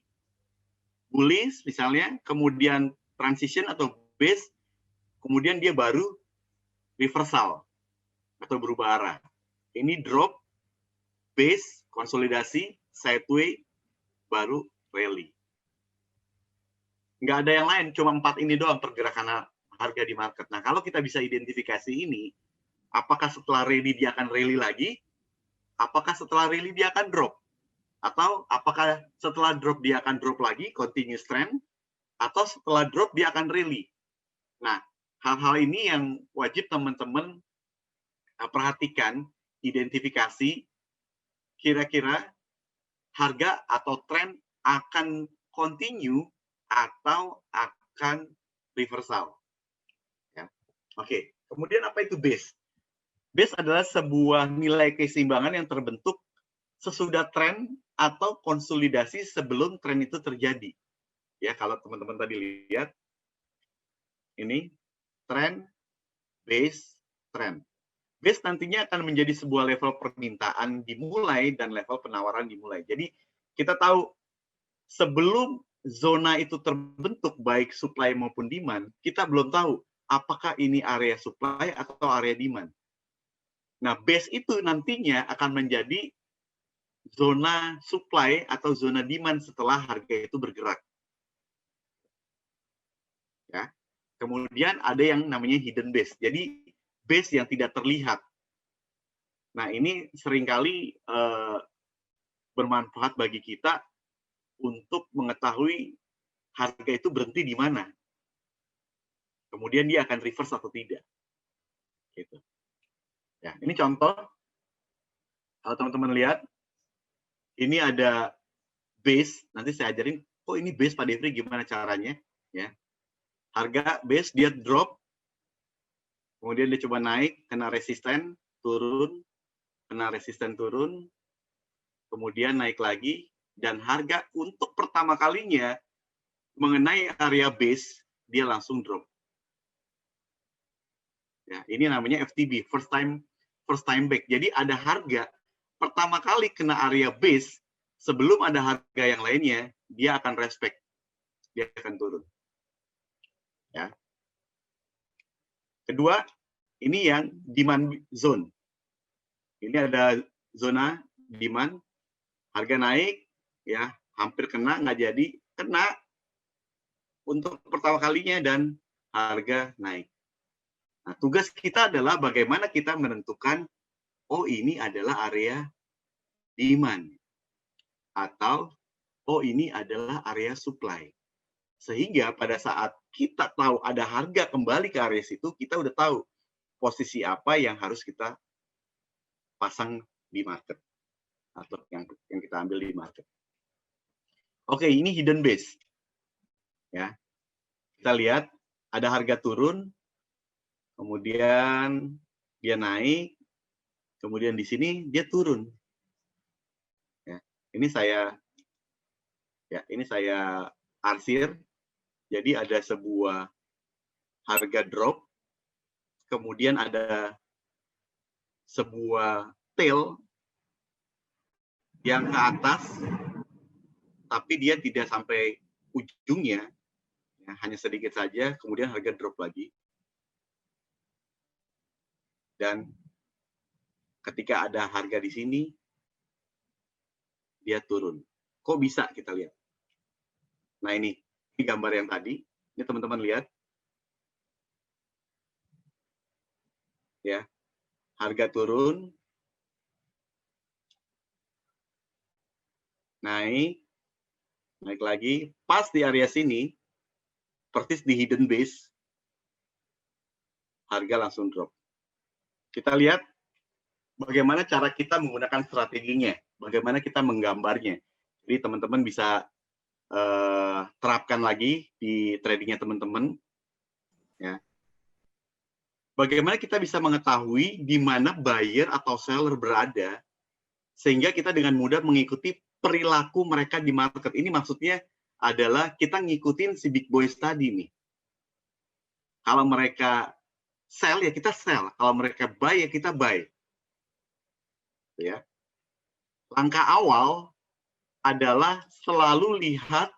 bullish misalnya, kemudian transition atau base, kemudian dia baru reversal atau berubah arah. Ini drop, base, konsolidasi, sideway, baru rally. Nggak ada yang lain, cuma 4 ini doang pergerakan harga di market. Nah, kalau kita bisa identifikasi ini, apakah setelah rally dia akan rally lagi? Apakah setelah rally dia akan drop? Atau apakah setelah drop dia akan drop lagi, continuous trend? Atau setelah drop dia akan rally? Nah, hal-hal ini yang wajib teman-teman perhatikan, identifikasi, kira-kira harga atau tren akan continue atau akan reversal. Ya. Oke, kemudian apa itu base? Base adalah sebuah nilai keseimbangan yang terbentuk sesudah tren atau konsolidasi sebelum tren itu terjadi. Ya, kalau teman-teman tadi lihat, ini tren, base, tren. Base nantinya akan menjadi sebuah level permintaan dimulai dan level penawaran dimulai. Jadi kita tahu sebelum zona itu terbentuk baik supply maupun demand, kita belum tahu apakah ini area supply atau area demand. Nah, base itu nantinya akan menjadi zona supply atau zona demand setelah harga itu bergerak. Ya. Kemudian ada yang namanya hidden base. Jadi base yang tidak terlihat. Nah, ini seringkali bermanfaat bagi kita untuk mengetahui harga itu berhenti di mana. Kemudian dia akan reverse atau tidak. Gitu. Ya, ini contoh. Kalau teman-teman lihat, ini ada base. Nanti saya ajarin, oh ini base Pak Devri gimana caranya. Ya. Harga base dia drop, kemudian dia coba naik, kena resisten, turun, kena resisten turun, kemudian naik lagi, dan harga untuk pertama kalinya mengenai area base, dia langsung drop. Ya, ini namanya FTB, first time back. Jadi ada harga pertama kali kena area base, sebelum ada harga yang lainnya, dia akan respect, dia akan turun. Ya. Kedua, ini yang demand zone. Ini ada zona demand, harga naik, ya hampir kena, nggak jadi, kena untuk pertama kalinya dan harga naik. Nah, tugas kita adalah bagaimana kita menentukan, oh ini adalah area demand, atau oh ini adalah area supply. Sehingga pada saat kita tahu ada harga kembali ke area situ, kita udah tahu posisi apa yang harus kita pasang di market, atau yang kita ambil di market. Oke, ini hidden base. Ya, kita lihat ada harga turun, kemudian dia naik, kemudian di sini dia turun. Ya, ini saya arsir. Jadi ada sebuah harga drop, kemudian ada sebuah tail yang ke atas, tapi dia tidak sampai ujungnya, ya, hanya sedikit saja, kemudian harga drop lagi. Dan ketika ada harga di sini, dia turun. Kok bisa kita lihat? Nah ini gambar yang tadi. Ini teman-teman lihat. Ya, harga turun, naik lagi. Pas di area sini, persis di hidden base, harga langsung drop. Kita lihat bagaimana cara kita menggunakan strateginya, bagaimana kita menggambarnya. Jadi teman-teman bisa terapkan lagi di tradingnya teman-teman. Ya. Bagaimana kita bisa mengetahui di mana buyer atau seller berada, sehingga kita dengan mudah mengikuti perilaku mereka di market. Ini maksudnya adalah kita ngikutin si big boys tadi nih. Kalau mereka sell, ya kita sell. Kalau mereka buy, ya kita buy. Ya. Langkah awal adalah selalu lihat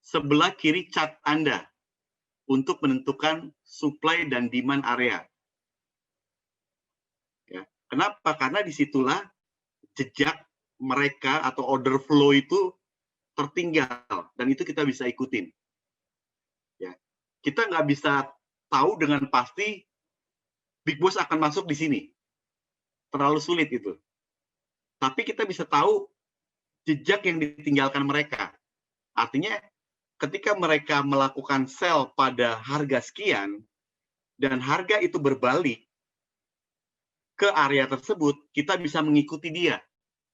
sebelah kiri chart Anda untuk menentukan supply dan demand area. Ya. Kenapa? Karena disitulah jejak mereka atau order flow itu tertinggal, dan itu kita bisa ikutin. Ya. Kita nggak bisa tahu dengan pasti big boss akan masuk di sini. Terlalu sulit itu. Tapi kita bisa tahu jejak yang ditinggalkan mereka. Artinya ketika mereka melakukan sell pada harga sekian, dan harga itu berbalik ke area tersebut, kita bisa mengikuti dia.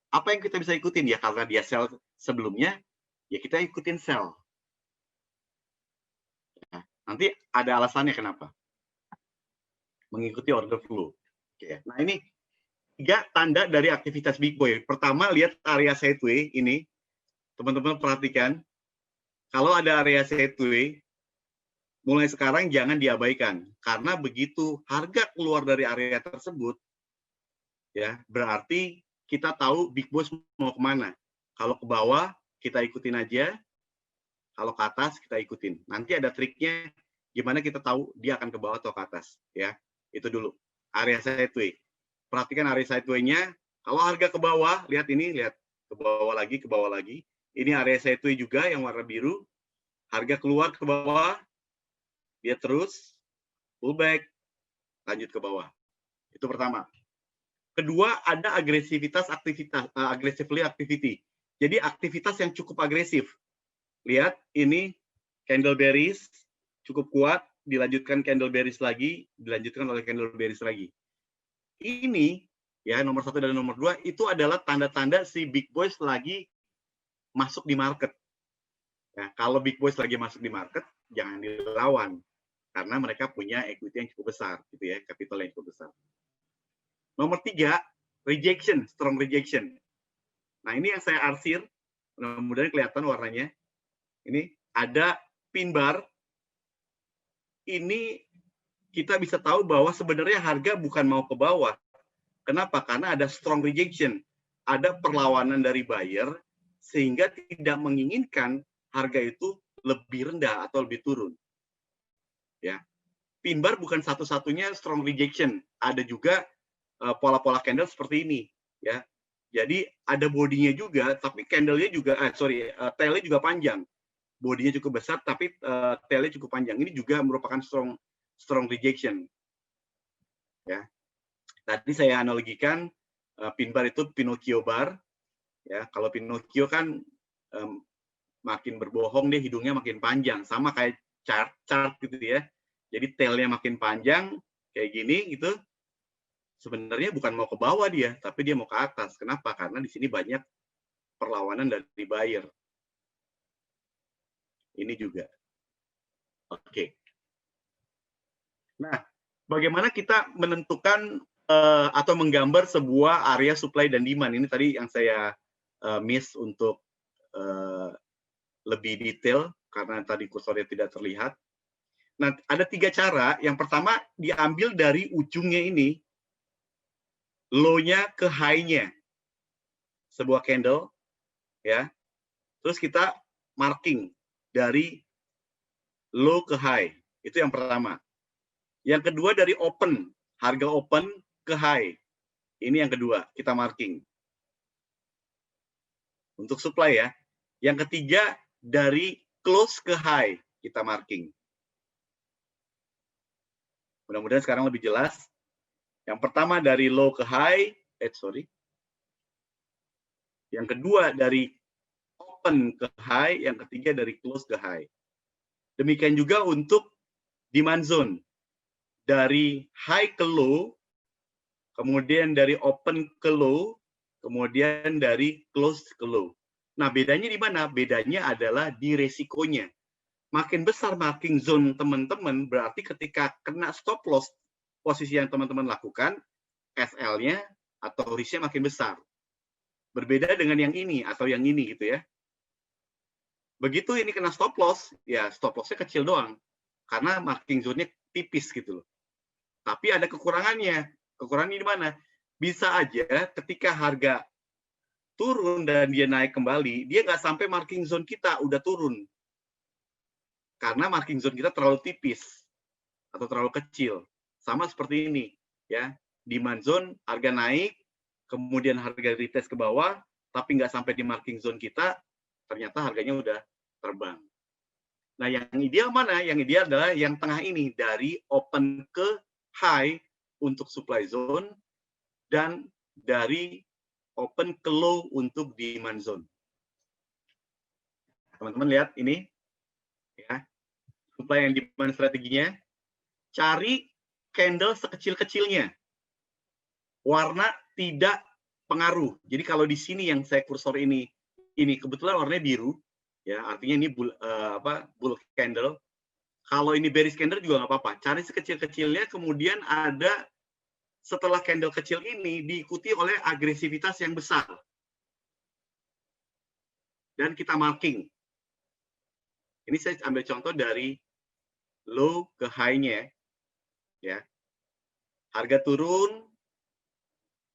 Apa yang kita bisa ikutin? Ya karena dia sell sebelumnya, ya kita ikutin sell. Nah, nanti ada alasannya kenapa. Mengikuti order flow. Oke. Nah ini 3 tanda dari aktivitas big boy. Pertama, lihat area sideway ini. Teman-teman perhatikan. Kalau ada area sideway, mulai sekarang jangan diabaikan. Karena begitu harga keluar dari area tersebut, ya berarti kita tahu big boss mau kemana. Kalau ke bawah, kita ikutin aja. Kalau ke atas, kita ikutin. Nanti ada triknya, gimana kita tahu dia akan ke bawah atau ke atas. Ya, itu dulu. Area sideway. Perhatikan area sideway-nya, Kalau harga ke bawah, lihat ini, lihat ke bawah lagi, ke bawah lagi. Ini area sideways juga yang warna biru. Harga keluar ke bawah, dia terus pullback, lanjut ke bawah. Itu pertama. Kedua, ada agresivitas aktivitas, aggressively activity. Jadi aktivitas yang cukup agresif. Lihat, ini candle bearish, cukup kuat, dilanjutkan candle bearish lagi, dilanjutkan oleh candle bearish lagi. Ini, ya nomor 1 dan nomor 2, itu adalah tanda-tanda si big boys lagi masuk di market. Nah, kalau big boys lagi masuk di market, jangan dilawan. Karena mereka punya equity yang cukup besar, gitu ya, capital yang cukup besar. Nomor 3, rejection, strong rejection. Nah, ini yang saya arsir, mudah-mudahan kelihatan warnanya. Ini ada pin bar. Ini kita bisa tahu bahwa sebenarnya harga bukan mau ke bawah. Kenapa? Karena ada strong rejection. Ada perlawanan dari buyer, sehingga tidak menginginkan harga itu lebih rendah atau lebih turun. Ya, pin bar bukan satu-satunya strong rejection. Ada juga pola-pola candle seperti ini, ya. Jadi ada bodinya juga, tapi candle-nya juga, tail-nya juga panjang. Bodinya cukup besar, tapi tail-nya cukup panjang. Ini juga merupakan strong rejection. Ya. Tadi saya analogikan pin bar itu Pinocchio bar. Ya, kalau Pinocchio kan makin berbohong dia hidungnya makin panjang, sama kayak chart gitu ya. Jadi tail-nya makin panjang kayak gini gitu. Sebenarnya bukan mau ke bawah dia, tapi dia mau ke atas. Kenapa? Karena di sini banyak perlawanan dari buyer. Ini juga. Oke. Nah, bagaimana kita menentukan atau menggambar sebuah area supply dan demand? Ini tadi yang saya miss untuk lebih detail karena tadi kursornya tidak terlihat. Nah, ada 3 cara. Yang pertama diambil dari ujungnya ini, low-nya ke high-nya. Sebuah candle, ya. Terus kita marking dari low ke high. Itu yang pertama. Yang kedua dari open, harga open ke high. Ini yang kedua, kita marking. Untuk supply ya. Yang ketiga dari close ke high, kita marking. Mudah-mudahan sekarang lebih jelas. Yang pertama dari low ke high, Yang kedua dari open ke high, yang ketiga dari close ke high. Demikian juga untuk demand zone. Dari high ke low, kemudian dari open ke low, kemudian dari close ke low. Nah, bedanya di mana? Bedanya adalah di resikonya. Makin besar marking zone teman-teman, berarti ketika kena stop loss, posisi yang teman-teman lakukan, SL-nya atau risk-nya makin besar. Berbeda dengan yang ini atau yang ini gitu ya. Begitu ini kena stop loss, ya stop loss-nya kecil doang. Karena marking zone-nya tipis gitu loh. Tapi ada kekurangannya. Kekurangannya di mana? Bisa aja ketika harga turun dan dia naik kembali, dia nggak sampai marking zone kita, udah turun. Karena marking zone kita terlalu tipis atau terlalu kecil. Sama seperti ini, ya. Demand zone, harga naik, kemudian harga retest ke bawah, tapi nggak sampai di marking zone kita, ternyata harganya udah terbang. Nah, yang ideal mana? Yang ideal adalah yang tengah ini, dari open ke high untuk supply zone, dan dari open ke low untuk demand zone. Teman-teman lihat ini, ya, supply yang demand strateginya, cari candle sekecil-kecilnya. Warna tidak pengaruh. Jadi kalau di sini yang saya kursor ini kebetulan warnanya biru, ya artinya ini bull candle. Kalau ini bearish candle juga nggak apa-apa. Cari sekecil-kecilnya, kemudian ada setelah candle kecil ini diikuti oleh agresivitas yang besar. Dan kita marking. Ini saya ambil contoh dari low ke high-nya. Ya. Harga turun,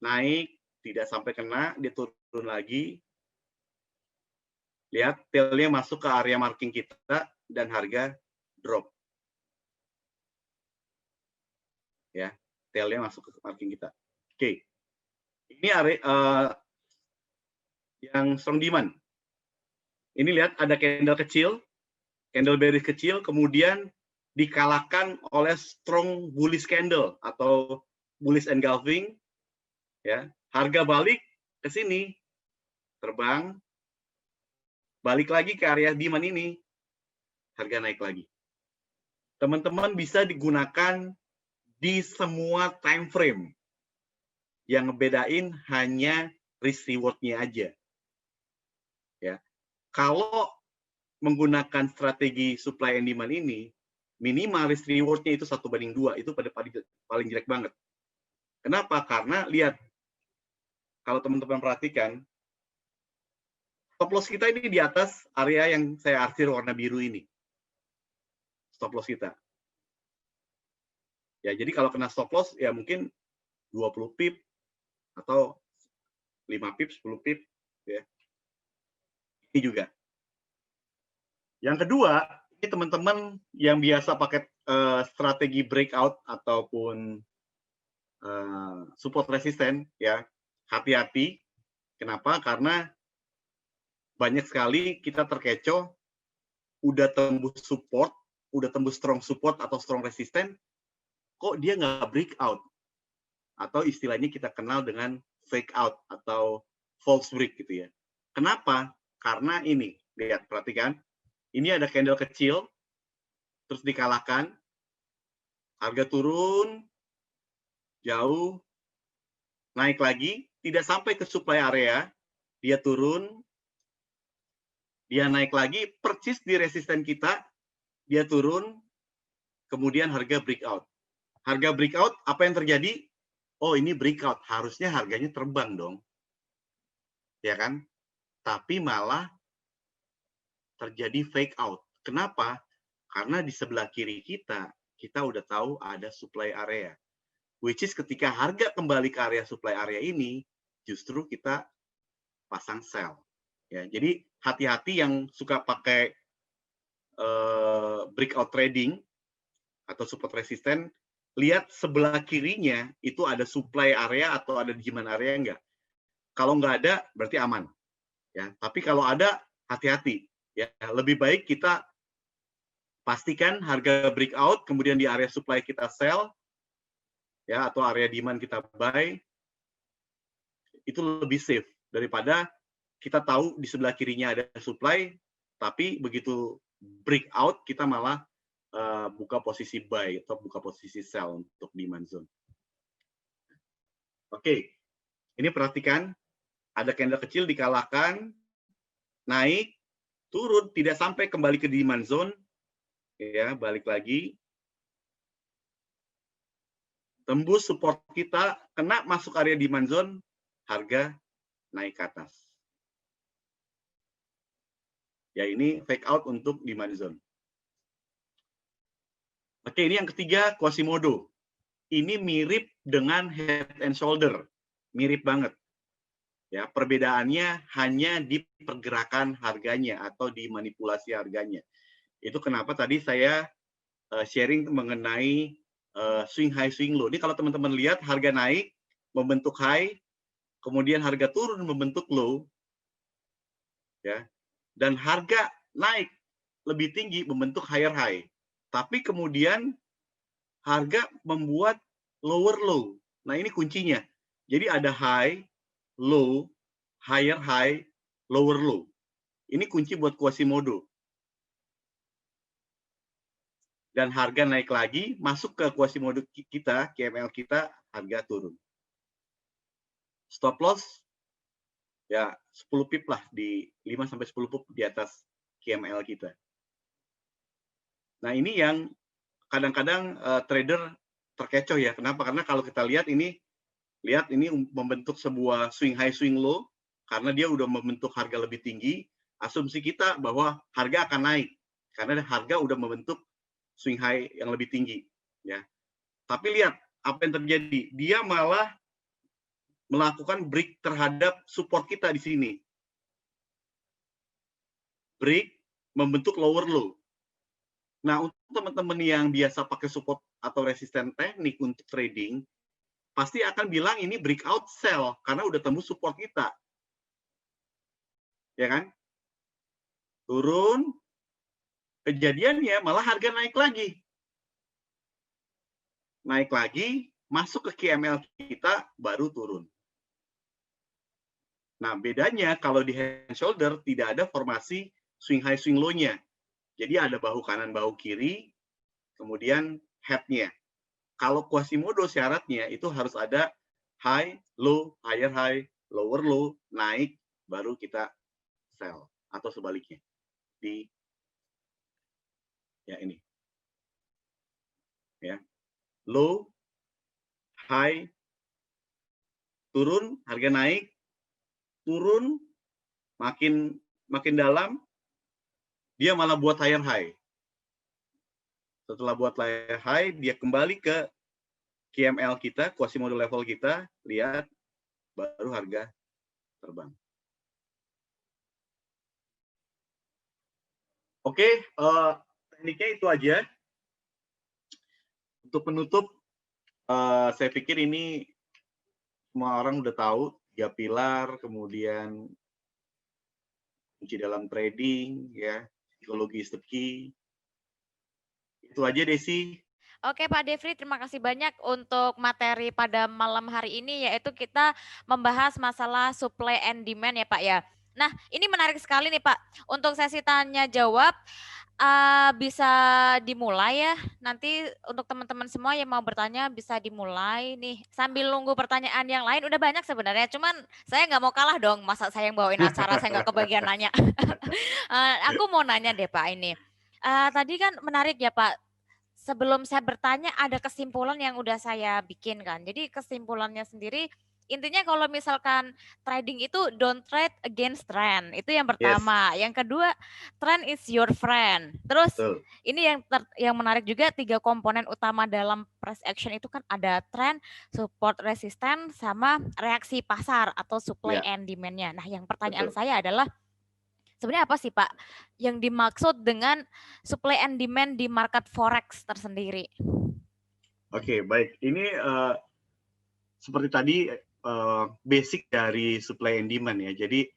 naik, tidak sampai kena, dia turun lagi. Lihat, tail-nya masuk ke area marking kita, dan harga drop. Ya, tail-nya masuk ke marking kita. Oke. Ini yang strong demand. Ini lihat ada candle kecil, candle bearish kecil, kemudian dikalahkan oleh strong bullish candle atau bullish engulfing, ya. Harga balik ke sini, terbang, balik lagi ke area demand ini, harga naik lagi. Teman-teman bisa digunakan di semua time frame. Yang ngebedain hanya risk reward-nya aja. Ya. Kalau menggunakan strategi supply and demand ini, minimal risk reward-nya itu 1:2, itu pada paling jelek banget. Kenapa? Karena lihat, kalau teman-teman perhatikan, stop loss kita ini di atas area yang saya arsir warna biru ini. Stop loss kita. Ya, jadi kalau kena stop loss, ya mungkin 20 pip, atau 5 pip, 10 pip. Ya. Ini juga. Yang kedua, ini teman-teman yang biasa pakai strategi breakout ataupun support resisten, ya, hati-hati. Kenapa? Karena banyak sekali kita terkecoh, udah tembus support, udah tembus strong support atau strong resisten, kok dia nggak breakout? Atau istilahnya kita kenal dengan fake out atau false break gitu ya. Kenapa? Karena ini, lihat, perhatikan. Ini ada candle kecil, terus dikalahkan, harga turun, jauh, naik lagi, tidak sampai ke supply area, dia turun, dia naik lagi, persis di resisten kita, dia turun, kemudian harga breakout. Harga breakout, apa yang terjadi? Oh, ini breakout, harusnya harganya terbang dong. Ya kan? Tapi malah terjadi fake out. Kenapa? Karena di sebelah kiri kita udah tahu ada supply area. Which is ketika harga kembali ke area supply area ini, justru kita pasang sell. Ya, jadi hati-hati yang suka pakai breakout trading atau support resisten, lihat sebelah kirinya itu ada supply area atau ada demand area enggak. Kalau nggak ada, berarti aman. Ya, tapi kalau ada, hati-hati. Ya, lebih baik kita pastikan harga breakout, kemudian di area supply kita sell, ya, atau area demand kita buy, itu lebih safe daripada kita tahu di sebelah kirinya ada supply, tapi begitu breakout kita malah buka posisi buy atau buka posisi sell untuk demand zone. Oke, ini perhatikan, ada candle kecil dikalahkan, naik, turun, tidak sampai kembali ke demand zone, ya, balik lagi, tembus support kita, kena masuk area demand zone, harga naik ke atas. Ya, ini fake out untuk demand zone. Oke, ini yang ketiga, Quasimodo. Ini mirip dengan head and shoulder. Mirip banget. Ya, perbedaannya hanya di pergerakan harganya atau di manipulasi harganya. Itu kenapa tadi saya sharing mengenai swing high, swing low. Ini kalau teman-teman lihat harga naik, membentuk high, kemudian harga turun membentuk low, ya, dan harga naik lebih tinggi membentuk higher high. Tapi kemudian harga membuat lower low. Nah, ini kuncinya. Jadi ada high, low, higher high, lower low. Ini kunci buat Quasimodo. Dan harga naik lagi, masuk ke Quasimodo kita, QML kita, harga turun. Stop loss, ya 10 pip lah, di 5-10 pip di atas QML kita. Nah, ini yang kadang-kadang trader terkecoh ya. Kenapa? Karena kalau kita lihat ini membentuk sebuah swing high, swing low, karena dia udah membentuk harga lebih tinggi, asumsi kita bahwa harga akan naik, karena harga udah membentuk swing high yang lebih tinggi. Ya. Tapi lihat, apa yang terjadi? Dia malah melakukan break terhadap support kita di sini. Break, membentuk lower low. Nah, untuk teman-teman yang biasa pakai support atau resisten teknik untuk trading, pasti akan bilang ini breakout sell karena udah tembus support kita. Ya kan? Turun, kejadiannya malah harga naik lagi. Naik lagi, masuk ke KML kita, baru turun. Nah, bedanya kalau di head and shoulder tidak ada formasi swing high, swing low-nya. Jadi ada bahu kanan, bahu kiri, kemudian head-nya. Kalau Quasimodo syaratnya itu harus ada high, low, higher high, lower low, naik, baru kita sell. Atau sebaliknya. Ya ini. Ya. Low, high, turun, harga naik, turun, makin dalam, dia malah buat higher high. Setelah buat higher high, dia kembali ke KML kita, Quasimodo level kita, lihat, baru harga terbang. Oke, tekniknya itu aja. Untuk penutup, saya pikir ini semua orang udah tahu, 3 pilar, kemudian kunci dalam trading, ya, psikologi is the key. Itu aja, Desi. Oke Pak Devri, terima kasih banyak untuk materi pada malam hari ini, yaitu kita membahas masalah supply and demand ya Pak ya. Nah, ini menarik sekali nih Pak. Untuk sesi tanya jawab, bisa dimulai ya. Nanti untuk teman-teman semua yang mau bertanya bisa dimulai nih. Sambil nunggu pertanyaan yang lain, udah banyak sebenarnya. Cuman saya nggak mau kalah dong, masa saya yang bawain acara, saya nggak kebagian nanya. Aku mau nanya deh Pak ini. Tadi kan menarik ya Pak, sebelum saya bertanya ada kesimpulan yang udah saya bikin kan. Jadi kesimpulannya sendiri intinya kalau misalkan trading itu don't trade against trend. Itu yang Yes. pertama. Yang kedua, trend is your friend. Terus Betul. ini yang menarik juga, 3 komponen utama dalam price action itu kan ada trend, support, resistance, sama reaksi pasar atau supply and demand-nya. Nah, yang pertanyaan saya adalah sebenarnya apa sih Pak yang dimaksud dengan supply and demand di market forex tersendiri? Oke, baik. Ini seperti tadi basic dari supply and demand ya. Jadi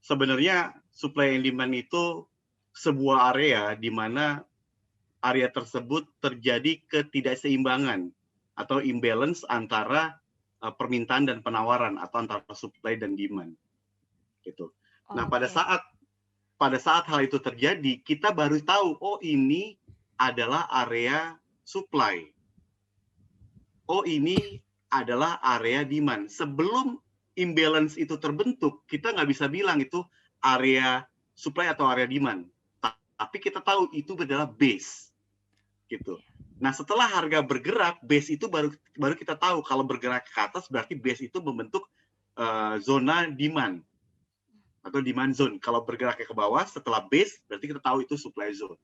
sebenarnya supply and demand itu sebuah area di mana area tersebut terjadi ketidakseimbangan atau imbalance antara permintaan dan penawaran atau antara supply dan demand. Gitu. Nah, pada saat hal itu terjadi, kita baru tahu, oh ini adalah area supply. Oh ini adalah area demand. Sebelum imbalance itu terbentuk, kita nggak bisa bilang itu area supply atau area demand. Tapi kita tahu itu adalah base. Gitu. Nah, setelah harga bergerak, base itu baru kita tahu kalau bergerak ke atas berarti base itu membentuk zona demand atau demand zone. Kalau bergeraknya ke bawah setelah base berarti kita tahu itu supply zone.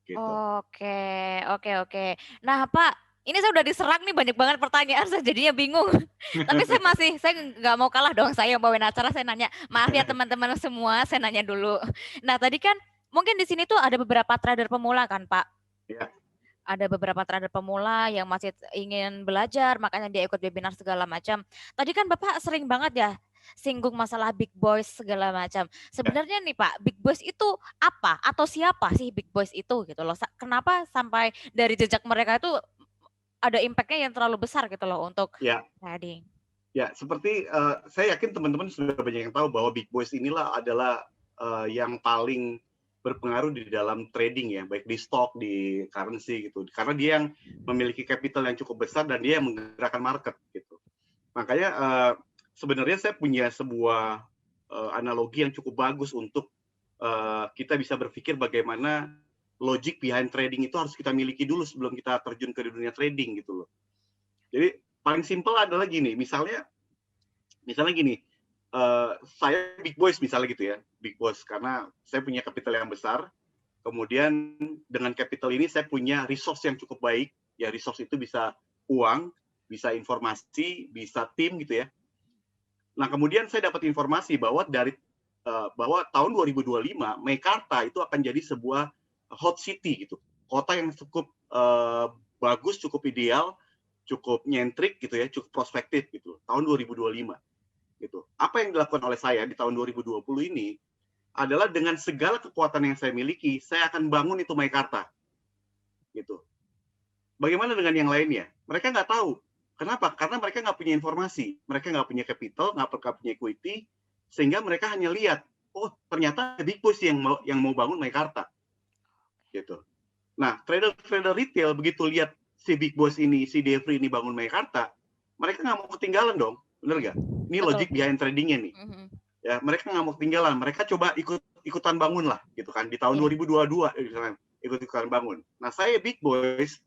Gitu. Oke. Nah Pak, ini saya udah diserang nih banyak banget pertanyaan, saya jadinya bingung. Tapi saya nggak mau kalah dong, saya yang bawain acara, saya nanya. Maaf ya teman-teman semua, saya nanya dulu. Nah tadi kan mungkin di sini tuh ada beberapa trader pemula kan Pak? Ya. Ada beberapa trader pemula yang masih ingin belajar, makanya dia ikut webinar segala macam. Tadi kan Bapak sering banget ya singgung masalah big boys segala macam. Sebenarnya nih Pak, big boys itu apa atau siapa sih big boys itu gitu loh? Kenapa sampai dari jejak mereka itu ada impact-nya yang terlalu besar gitu loh untuk trading? Ya, seperti saya yakin teman-teman sudah banyak yang tahu bahwa big boys inilah adalah yang paling berpengaruh di dalam trading ya, baik di stock, di currency gitu. Karena dia yang memiliki capital yang cukup besar dan dia yang menggerakkan market gitu. Makanya sebenarnya saya punya sebuah analogi yang cukup bagus untuk kita bisa berpikir bagaimana logic behind trading itu harus kita miliki dulu sebelum kita terjun ke dunia trading gitu loh. Jadi paling simpel adalah gini, misalnya gini, saya big boys misalnya gitu ya, big boss karena saya punya capital yang besar, kemudian dengan capital ini saya punya resource yang cukup baik, ya resource itu bisa uang, bisa informasi, bisa tim gitu ya. Nah kemudian saya dapat informasi bahwa bahwa tahun 2025 Mekarta itu akan jadi sebuah hot city gitu, kota yang cukup bagus, cukup ideal cukup nyentrik gitu ya, cukup prospektif gitu, tahun 2025 gitu. Apa yang dilakukan oleh saya di tahun 2020 ini adalah dengan segala kekuatan yang saya miliki, saya akan bangun itu Meikarta gitu. Bagaimana dengan yang lainnya? Mereka nggak tahu. Kenapa? Karena mereka nggak punya informasi, mereka nggak punya capital, nggak punya equity, sehingga mereka hanya lihat, oh ternyata big boys yang mau bangun Meikarta, gitu. Nah, trader retail begitu lihat si big boss ini, si Devri ini bangun Meikarta, mereka nggak mau ketinggalan dong, bener nggak? Ini Betul. logic behind tradingnya nih. Ya, mereka nggak mau ketinggalan, mereka coba ikutan bangun lah, gitu kan. Di tahun 2022, ikut-ikutan bangun. Nah, saya big boys,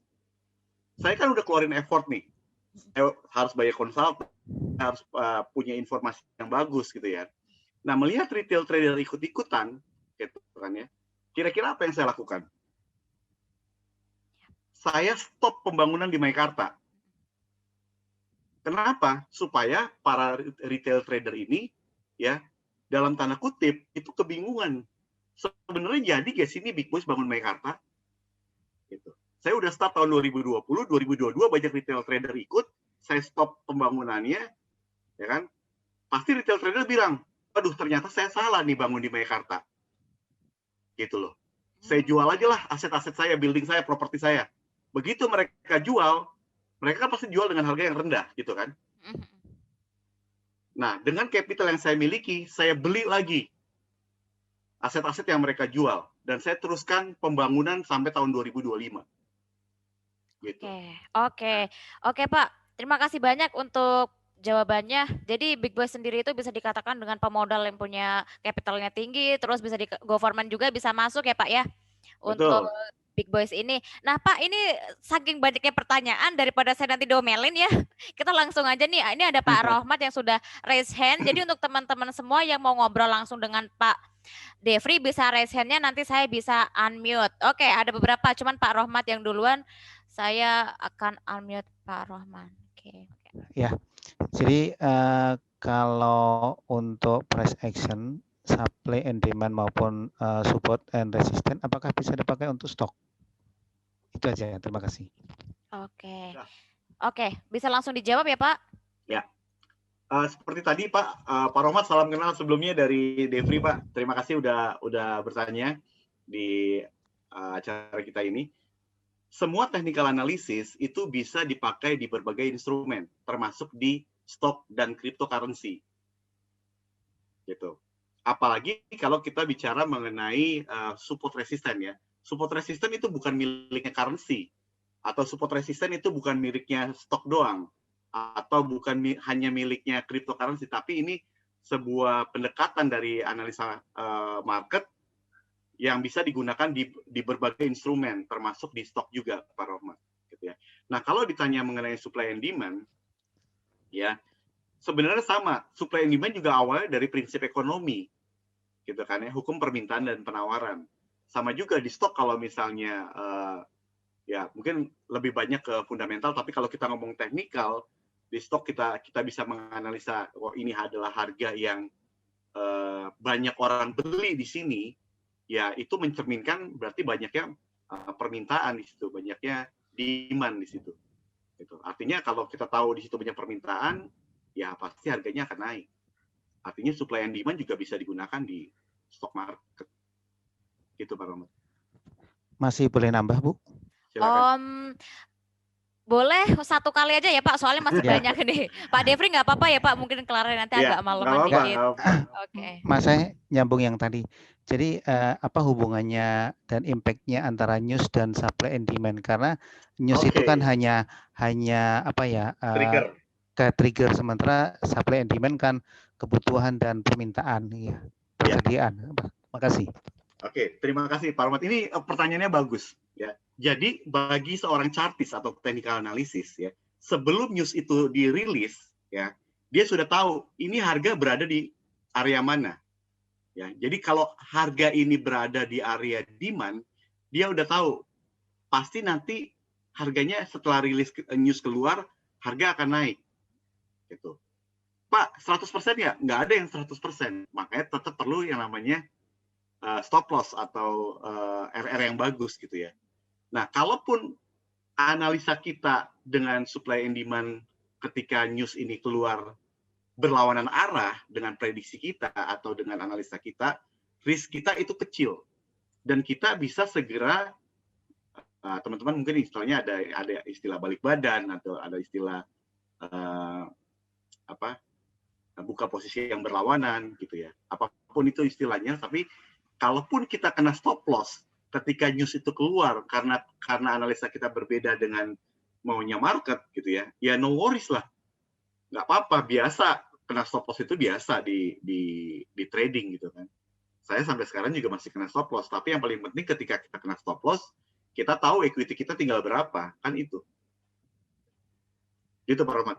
saya kan udah keluarin effort nih, saya harus bayar konsultan, harus punya informasi yang bagus gitu ya. Nah, melihat retail trader ikut-ikutan, gitu kan ya, kira-kira apa yang saya lakukan? Saya stop pembangunan di Meikarta. Kenapa? Supaya para retail trader ini, ya, dalam tanda kutip, itu kebingungan. Sebenarnya jadi gak sih ini big boys bangun Meikarta? Gitu. Saya udah start tahun 2020, 2022 banyak retail trader ikut, saya stop pembangunannya, ya kan? Pasti retail trader bilang, aduh ternyata saya salah nih bangun di Meikarta. Gitu loh. Saya jual aja lah aset-aset saya, building saya, properti saya. Begitu mereka jual, mereka kan pasti jual dengan harga yang rendah, gitu kan? Nah, dengan capital yang saya miliki, saya beli lagi aset-aset yang mereka jual. Dan saya teruskan pembangunan sampai tahun 2025. Gitu. Oke Pak. Terima kasih banyak untuk jawabannya. Jadi Big Boy sendiri itu bisa dikatakan dengan pemodal yang punya capitalnya tinggi, terus bisa di government juga bisa masuk ya Pak ya untuk Betul. Big Boys ini. Nah Pak, ini saking banyaknya pertanyaan daripada saya nanti domelin ya, kita langsung aja nih. Ini ada Pak Rohmat yang sudah raise hand. Jadi untuk teman-teman semua yang mau ngobrol langsung dengan Pak Devri bisa raise hand-nya, nanti saya bisa unmute. Oke, ada beberapa, cuman Pak Rohmat yang duluan. Saya akan unmute Pak Rohman. Oke. Ya, jadi kalau untuk price action, supply and demand maupun support and resistance, apakah bisa dipakai untuk stok? Itu aja ya, terima kasih. Oke, bisa langsung dijawab ya Pak? Ya, seperti tadi Pak, Pak Rohmat salam kenal sebelumnya dari Devri Pak. Terima kasih udah bertanya di acara kita ini. Semua technical analysis itu bisa dipakai di berbagai instrumen, termasuk di stock dan cryptocurrency. Gitu. Apalagi kalau kita bicara mengenai support resisten ya. Support resisten itu bukan miliknya currency, atau support resisten itu bukan miliknya stok doang, atau bukan hanya miliknya cryptocurrency, tapi ini sebuah pendekatan dari analisa market yang bisa digunakan di berbagai instrumen, termasuk di stok juga, Pak Rohmat. Gitu ya. Nah, kalau ditanya mengenai supply and demand, ya sebenarnya sama. Supply and demand juga awalnya dari prinsip ekonomi, gitu kan ya, hukum permintaan dan penawaran. Sama juga di stok kalau misalnya, ya mungkin lebih banyak ke fundamental, tapi kalau kita ngomong teknikal, di stok kita bisa menganalisa, oh ini adalah harga yang banyak orang beli di sini, ya itu mencerminkan berarti banyaknya permintaan di situ, banyaknya demand di situ. Gitu. Artinya kalau kita tahu di situ banyak permintaan, ya pasti harganya akan naik. Artinya supply and demand juga bisa digunakan di stock market. Gitu Pak Rohmat. Masih boleh nambah Bu? Silakan. Boleh satu kali aja ya Pak, soalnya masih banyak nih. Pak Devri nggak apa-apa ya Pak, mungkin kelarnya nanti agak malaman dikit. Oke. Mas, saya nyambung yang tadi. Jadi apa hubungannya dan impact-nya antara news dan supply and demand? Karena news itu kan hanya apa ya? Trigger, sementara supply and demand kan kebutuhan dan permintaan ya, persediaan. Terima kasih. Oke, terima kasih Pak Rohmat. Ini pertanyaannya bagus ya. Jadi bagi seorang chartist atau technical analysis ya, sebelum news itu dirilis ya, dia sudah tahu ini harga berada di area mana. Ya, jadi kalau harga ini berada di area demand, dia udah tahu pasti nanti harganya setelah rilis news keluar harga akan naik. Gitu. Pak, 100% ya? Nggak ada yang 100%. Makanya tetap perlu yang namanya stop loss atau RR yang bagus gitu ya. Nah, kalaupun analisa kita dengan supply and demand ketika news ini keluar berlawanan arah dengan prediksi kita atau dengan analisa kita, risk kita itu kecil dan kita bisa segera, teman-teman mungkin istilahnya ada istilah balik badan atau ada istilah buka posisi yang berlawanan gitu ya, apapun itu istilahnya. Tapi kalaupun kita kena stop loss ketika news itu keluar karena analisa kita berbeda dengan maunya market gitu ya, ya no worries lah, nggak apa-apa, biasa. Kena stop loss itu biasa di trading gitu kan. Saya sampai sekarang juga masih kena stop loss, tapi yang paling penting ketika kita kena stop loss, kita tahu equity kita tinggal berapa, kan itu. Gitu Pak Rohman.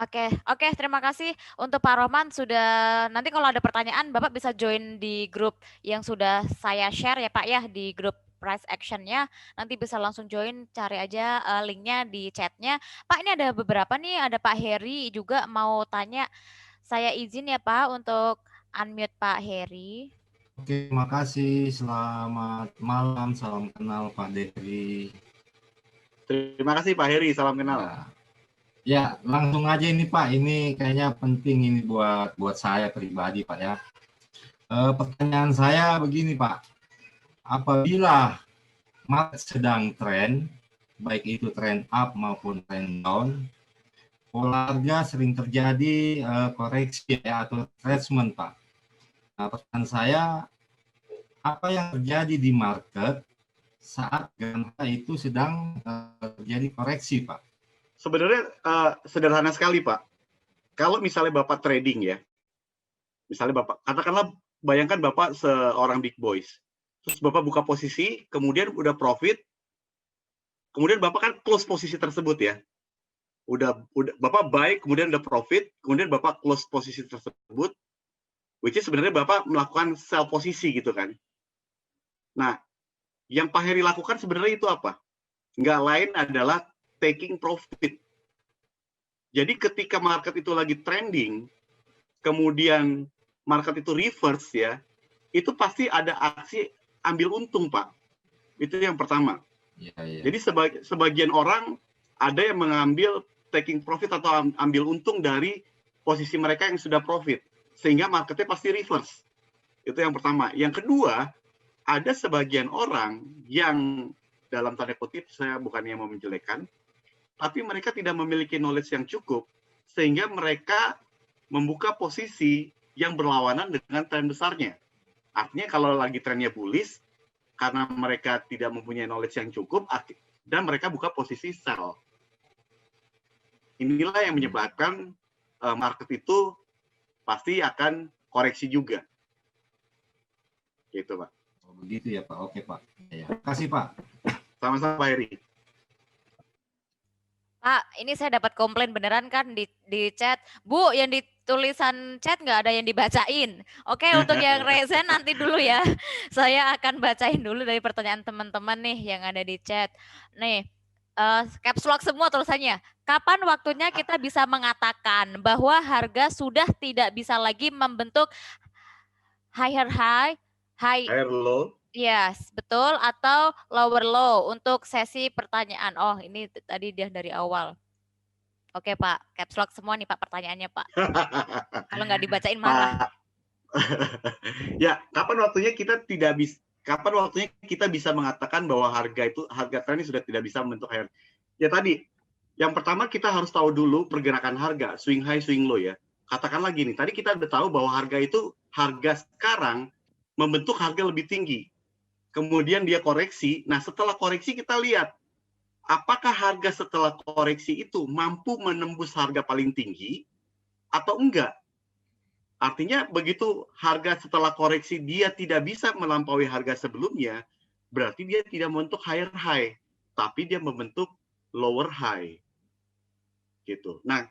Oke, terima kasih untuk Pak Rohman. Sudah, nanti kalau ada pertanyaan Bapak bisa join di grup yang sudah saya share ya Pak ya, di grup price action-nya. Nanti bisa langsung join, cari aja linknya di chatnya. Pak, ini ada beberapa nih, ada Pak Heri juga mau tanya. Saya izin ya Pak untuk unmute Pak Heri. Oke, terima kasih. Selamat malam, salam kenal Pak Devi. Terima kasih Pak Heri, salam kenal. Ya, langsung aja ini Pak, ini kayaknya penting ini buat saya pribadi Pak ya. Pertanyaan saya begini Pak, apabila market sedang tren, baik itu tren up maupun tren down, pola harga sering terjadi koreksi ya, atau retracement Pak. Nah, pertanyaan saya, apa yang terjadi di market saat harga itu sedang terjadi koreksi Pak? Sebenarnya sederhana sekali Pak. Kalau misalnya Bapak trading ya, misalnya Bapak, katakanlah bayangkan Bapak seorang big boys, terus Bapak buka posisi, kemudian udah profit, kemudian Bapak kan close posisi tersebut ya. Udah Bapak buy, kemudian udah profit, kemudian Bapak close posisi tersebut, which is sebenarnya Bapak melakukan sell posisi gitu kan. Nah, yang Pak Heri lakukan sebenarnya itu apa? Nggak lain adalah taking profit. Jadi ketika market itu lagi trending, kemudian market itu reverse ya, itu pasti ada aksi ambil untung Pak. Itu yang pertama. Ya, ya. Jadi sebagian orang ada yang mengambil taking profit atau ambil untung dari posisi mereka yang sudah profit, sehingga marketnya pasti reverse. Itu yang pertama. Yang kedua, ada sebagian orang yang dalam tanda kutip, saya bukannya mau menjelekkan, tapi mereka tidak memiliki knowledge yang cukup, sehingga mereka membuka posisi yang berlawanan dengan tren besarnya. Artinya kalau lagi trennya bullish, karena mereka tidak mempunyai knowledge yang cukup, dan mereka buka posisi sell. Inilah yang menyebabkan market itu pasti akan koreksi juga. Gitu Pak. Oh, begitu ya Pak, oke Pak. Ya. Terima kasih Pak. Sama-sama Pak Heri. Pak, ini saya dapat komplain beneran kan di chat. Bu, yang di tulisan chat nggak ada yang dibacain. Oke, untuk yang resen nanti dulu ya. Saya akan bacain dulu dari pertanyaan teman-teman nih yang ada di chat. Nih, caps lock semua tulisannya. Kapan waktunya kita bisa mengatakan bahwa harga sudah tidak bisa lagi membentuk higher high, Higher low. Yes, betul, atau lower low untuk sesi pertanyaan. Oh, ini tadi dia dari awal. Oke Pak, caps lock semua nih Pak pertanyaannya Pak. Kalau nggak dibacain marah. Ya, kapan waktunya kita bisa mengatakan bahwa harga tren ini sudah tidak bisa membentuk higher. Ya tadi, yang pertama kita harus tahu dulu pergerakan harga, swing high, swing low ya. Katakanlah gini, tadi kita udah tahu bahwa harga sekarang membentuk harga lebih tinggi. Kemudian dia koreksi. Nah, setelah koreksi kita lihat apakah harga setelah koreksi itu mampu menembus harga paling tinggi atau enggak. Artinya begitu harga setelah koreksi dia tidak bisa melampaui harga sebelumnya, berarti dia tidak membentuk higher high, tapi dia membentuk lower high. Gitu. Nah,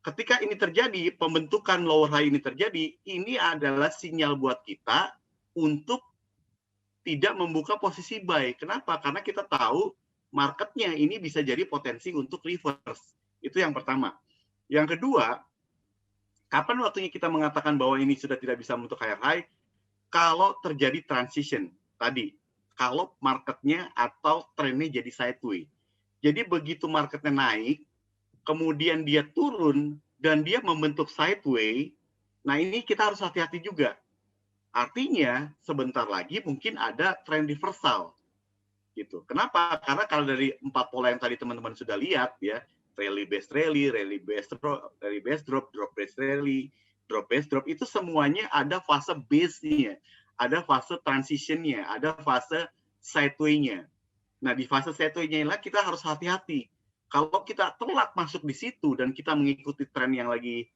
ketika ini terjadi, pembentukan lower high ini terjadi, ini adalah sinyal buat kita untuk tidak membuka posisi buy. Kenapa? Karena kita tahu marketnya ini bisa jadi potensi untuk reverse. Itu yang pertama. Yang kedua, kapan waktunya kita mengatakan bahwa ini sudah tidak bisa membentuk higher high? Kalau terjadi transition tadi. Kalau marketnya atau trennya jadi sideways. Jadi begitu marketnya naik, kemudian dia turun dan dia membentuk sideway, nah ini kita harus hati-hati juga. Artinya sebentar lagi mungkin ada trend reversal gitu. Kenapa? Karena kalau dari 4 pola yang tadi teman-teman sudah lihat ya, rally based drop, drop based rally, drop based drop, itu semuanya ada fase base-nya, ada fase transition-nya, ada fase sideway-nya. Nah, di fase sideway-nya inilah kita harus hati-hati. Kalau kita telat masuk di situ dan kita mengikuti tren yang lagi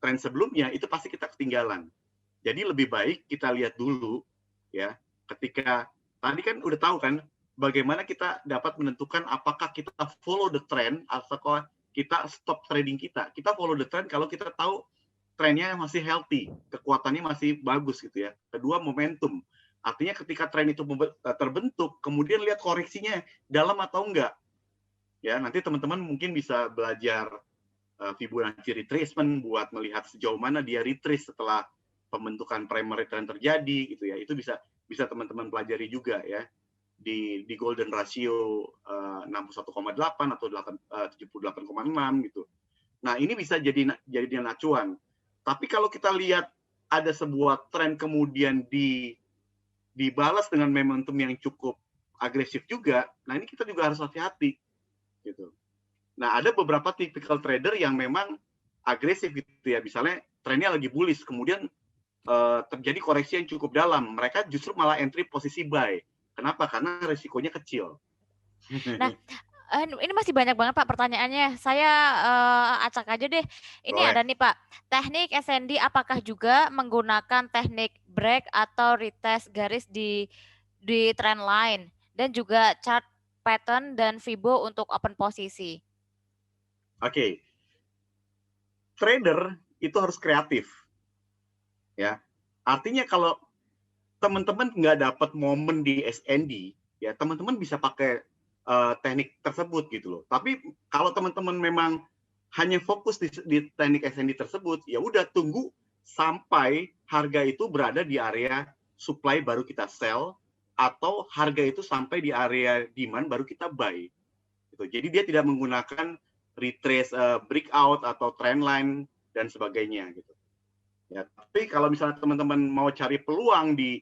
tren sebelumnya, itu pasti kita ketinggalan. Jadi lebih baik kita lihat dulu ya, ketika tadi kan udah tahu kan bagaimana kita dapat menentukan apakah kita follow the trend atau kita stop trading kita. Kita follow the trend kalau kita tahu trennya masih healthy, kekuatannya masih bagus gitu ya. Kedua, momentum. Artinya ketika tren itu terbentuk, kemudian lihat koreksinya dalam atau enggak. Ya, nanti teman-teman mungkin bisa belajar Fibonacci retracement buat melihat sejauh mana dia retrace setelah pembentukan primary trend terjadi gitu ya. Itu bisa teman-teman pelajari juga ya di golden ratio 61,8 atau 78,6 gitu. Nah, ini bisa jadi acuan. Tapi kalau kita lihat ada sebuah tren kemudian dibalas dengan momentum yang cukup agresif juga, nah ini kita juga harus hati-hati gitu. Nah, ada beberapa typical trader yang memang agresif gitu ya, misalnya trennya lagi bullish, kemudian terjadi koreksi yang cukup dalam, mereka justru malah entry posisi buy. Kenapa? Karena risikonya kecil. Nah, ini masih banyak banget Pak pertanyaannya. Saya acak aja deh. Ini Boleh. ada nih Pak, teknik SND apakah juga menggunakan teknik break atau retest garis di trend line dan juga chart pattern dan Fibo untuk open posisi? Oke. Trader itu harus kreatif. Ya. Artinya kalau teman-teman nggak dapat momen di SND, ya teman-teman bisa pakai teknik tersebut gitu loh. Tapi kalau teman-teman memang hanya fokus di teknik SND tersebut, ya udah tunggu sampai harga itu berada di area supply baru kita sell, atau harga itu sampai di area demand baru kita buy. Gitu. Jadi dia tidak menggunakan retrace breakout atau trend line dan sebagainya gitu. Ya, tapi kalau misalnya teman-teman mau cari peluang di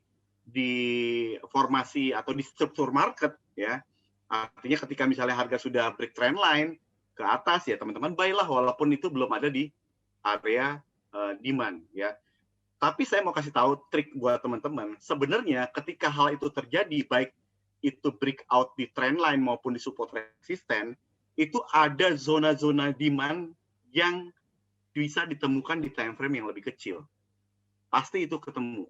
formasi atau di struktur market ya, artinya ketika misalnya harga sudah break trend line ke atas ya teman-teman buy lah walaupun itu belum ada di area demand ya. Tapi saya mau kasih tahu trik buat teman-teman, sebenarnya ketika hal itu terjadi baik itu breakout di trend line maupun di support resisten, itu ada zona-zona demand yang bisa ditemukan di time frame yang lebih kecil. Pasti itu ketemu.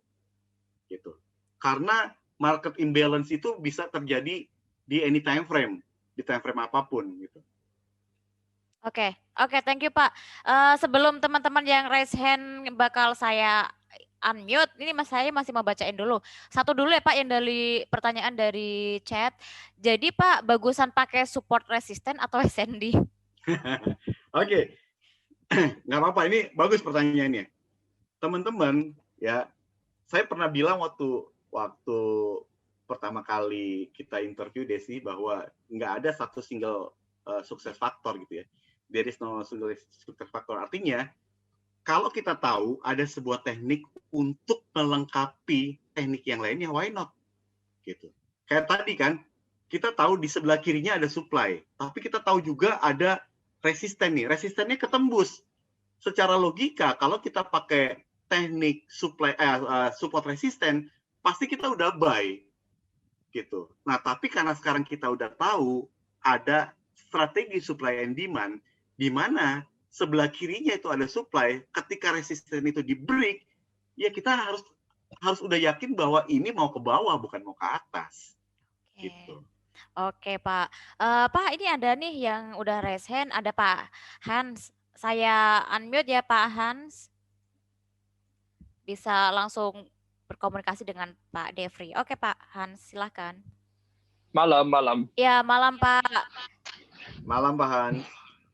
Gitu. Karena market imbalance itu bisa terjadi di any time frame, di time frame apapun gitu. Oke, thank you Pak. Sebelum teman-teman yang raise hand bakal saya unmute, ini saya masih mau bacain dulu. Satu dulu ya Pak yang dari pertanyaan dari chat. Jadi Pak, bagusan pakai support resisten atau SND? Oke. Nggak apa-apa, ini bagus pertanyaannya. Teman-teman, ya, saya pernah bilang waktu pertama kali kita interview Desi bahwa nggak ada satu single sukses faktor gitu ya. There is no single sukses faktor. Artinya, kalau kita tahu ada sebuah teknik untuk melengkapi teknik yang lainnya, why not? Gitu. Kayak tadi kan, kita tahu di sebelah kirinya ada supply, tapi kita tahu juga ada resisten nih. Resistennya ketembus. Secara logika, kalau kita pakai teknik support resisten, pasti kita udah buy. Gitu. Nah, tapi karena sekarang kita udah tahu ada strategi supply and demand, di mana sebelah kirinya itu ada supply, ketika resisten itu di break, ya kita harus udah yakin bahwa ini mau ke bawah bukan mau ke atas. Gitu. Oke Pak. Pak ini ada nih yang udah raise hand, ada Pak Hans. Saya unmute ya Pak Hans. Bisa langsung berkomunikasi dengan Pak Devri. Oke Pak Hans, silakan. Malam. Ya, malam Pak. Malam Pak Hans.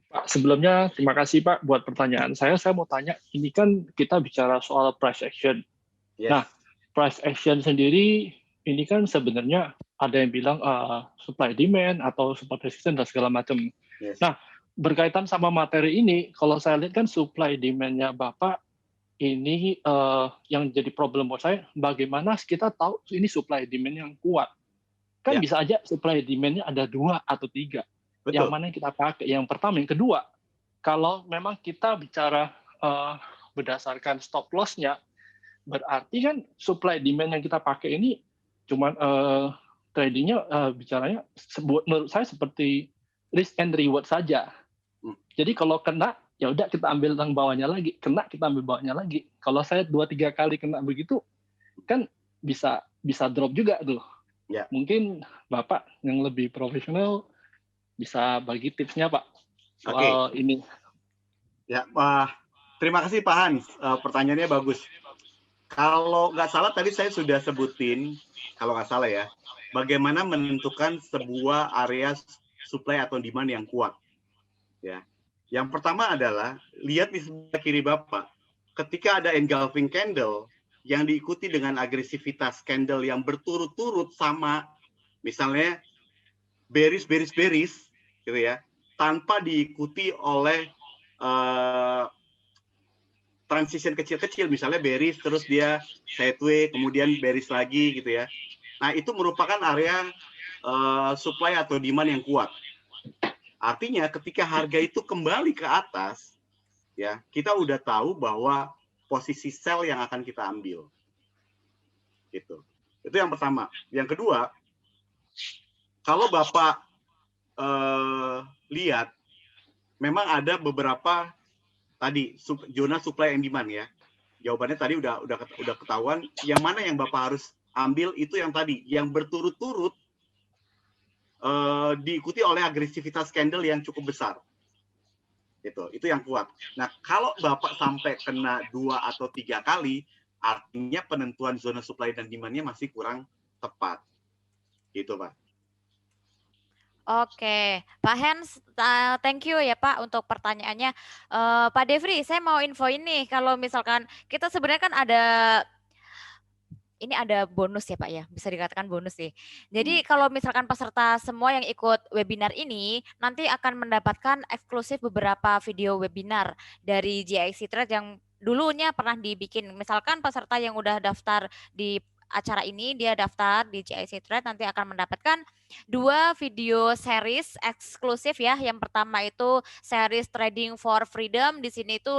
Pak, sebelumnya terima kasih Pak buat pertanyaan saya. Saya mau tanya, ini kan kita bicara soal price action. Yes. Nah, price action sendiri ini kan sebenarnya ada yang bilang supply demand atau support resistance dan segala macam. Yes. Nah, berkaitan sama materi ini, kalau saya lihat kan supply demand-nya Bapak ini yang jadi problem buat saya, bagaimana kita tahu ini supply demand yang kuat? Kan Ya. bisa aja supply demand-nya ada 2 atau 3. Betul. Yang mana yang kita pakai? Yang pertama, yang kedua, kalau memang kita bicara berdasarkan stop loss-nya, berarti kan supply demand yang kita pakai ini cuman tradingnya bicaranya menurut saya seperti risk and reward saja. Jadi kalau kena, ya udah kita ambil yang bawahnya lagi, kena kita ambil bawahnya lagi. Kalau saya 2-3 kali kena begitu, kan bisa drop juga tuh. Ya. Mungkin Bapak yang lebih profesional bisa bagi tipsnya Pak soal ini. Ya, terima kasih Pak Hans. Pertanyaannya bagus. Kalau nggak salah tadi saya sudah sebutin, kalau nggak salah ya, bagaimana menentukan sebuah area supply atau demand yang kuat. Ya, yang pertama adalah lihat di sebelah kiri Bapak, ketika ada engulfing candle yang diikuti dengan agresivitas candle yang berturut-turut sama, misalnya bearish, gitu ya, tanpa diikuti oleh transition kecil-kecil, misalnya bearish terus dia sideways, kemudian bearish lagi gitu ya. Nah, itu merupakan area supply atau demand yang kuat. Artinya ketika harga itu kembali ke atas, ya kita udah tahu bahwa posisi sell yang akan kita ambil. Gitu. Itu yang pertama. Yang kedua, kalau Bapak lihat, memang ada beberapa tadi zona supply and demand ya. Jawabannya tadi udah ketahuan. Yang mana yang Bapak harus ambil itu yang tadi, yang berturut-turut diikuti oleh agresivitas candle yang cukup besar. Itu yang kuat. Nah, kalau Bapak sampai kena 2 atau 3 kali, artinya penentuan zona supply dan demand-nya masih kurang tepat. Gitu, Pak. Oke, Pak Hans, thank you ya Pak untuk pertanyaannya. Pak Devri, saya mau info ini kalau misalkan kita sebenarnya kan ini ada bonus ya Pak ya, bisa dikatakan bonus sih. Jadi kalau misalkan peserta semua yang ikut webinar ini nanti akan mendapatkan eksklusif beberapa video webinar dari GIC Trade yang dulunya pernah dibikin. Misalkan peserta yang udah daftar di acara ini, dia daftar di GIC Trade nanti akan mendapatkan 2 video series eksklusif ya. Yang pertama itu series Trading for Freedom. Di sini itu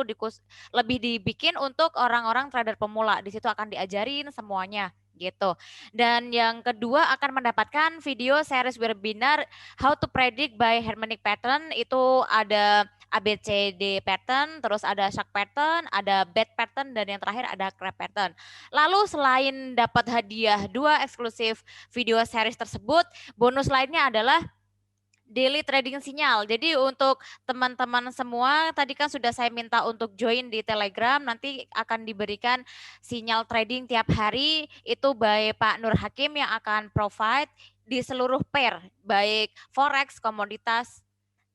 lebih dibikin untuk orang-orang trader pemula. Di situ akan diajarin semuanya gitu. Dan yang kedua akan mendapatkan video series webinar How to Predict by Harmonic Pattern. Itu ada ABCD pattern, terus ada shark pattern, ada bat pattern, dan yang terakhir ada crab pattern. Lalu selain dapat hadiah 2 eksklusif video series tersebut, bonus lainnya adalah daily trading sinyal. Jadi untuk teman-teman semua, tadi kan sudah saya minta untuk join di Telegram, nanti akan diberikan sinyal trading tiap hari, itu by Pak Nur Hakim yang akan provide di seluruh pair, baik forex, komoditas,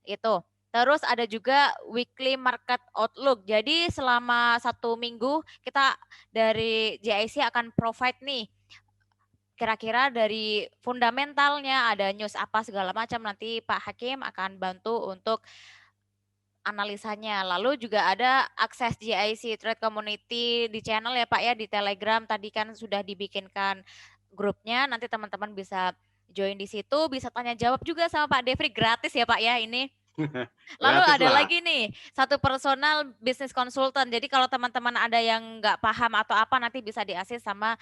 itu. Terus ada juga weekly market outlook. Jadi selama 1 minggu kita dari GIC akan provide nih kira-kira dari fundamentalnya, ada news apa segala macam, nanti Pak Hakim akan bantu untuk analisanya. Lalu juga ada akses GIC Trade Community di channel ya Pak ya, di Telegram tadi kan sudah dibikinkan grupnya, nanti teman-teman bisa join di situ, bisa tanya jawab juga sama Pak Devri, gratis ya Pak ya ini. Lalu Gratis ada lah. lagi nih, 1 personal business consultant. Jadi kalau teman-teman ada yang nggak paham atau apa, nanti bisa di-assist sama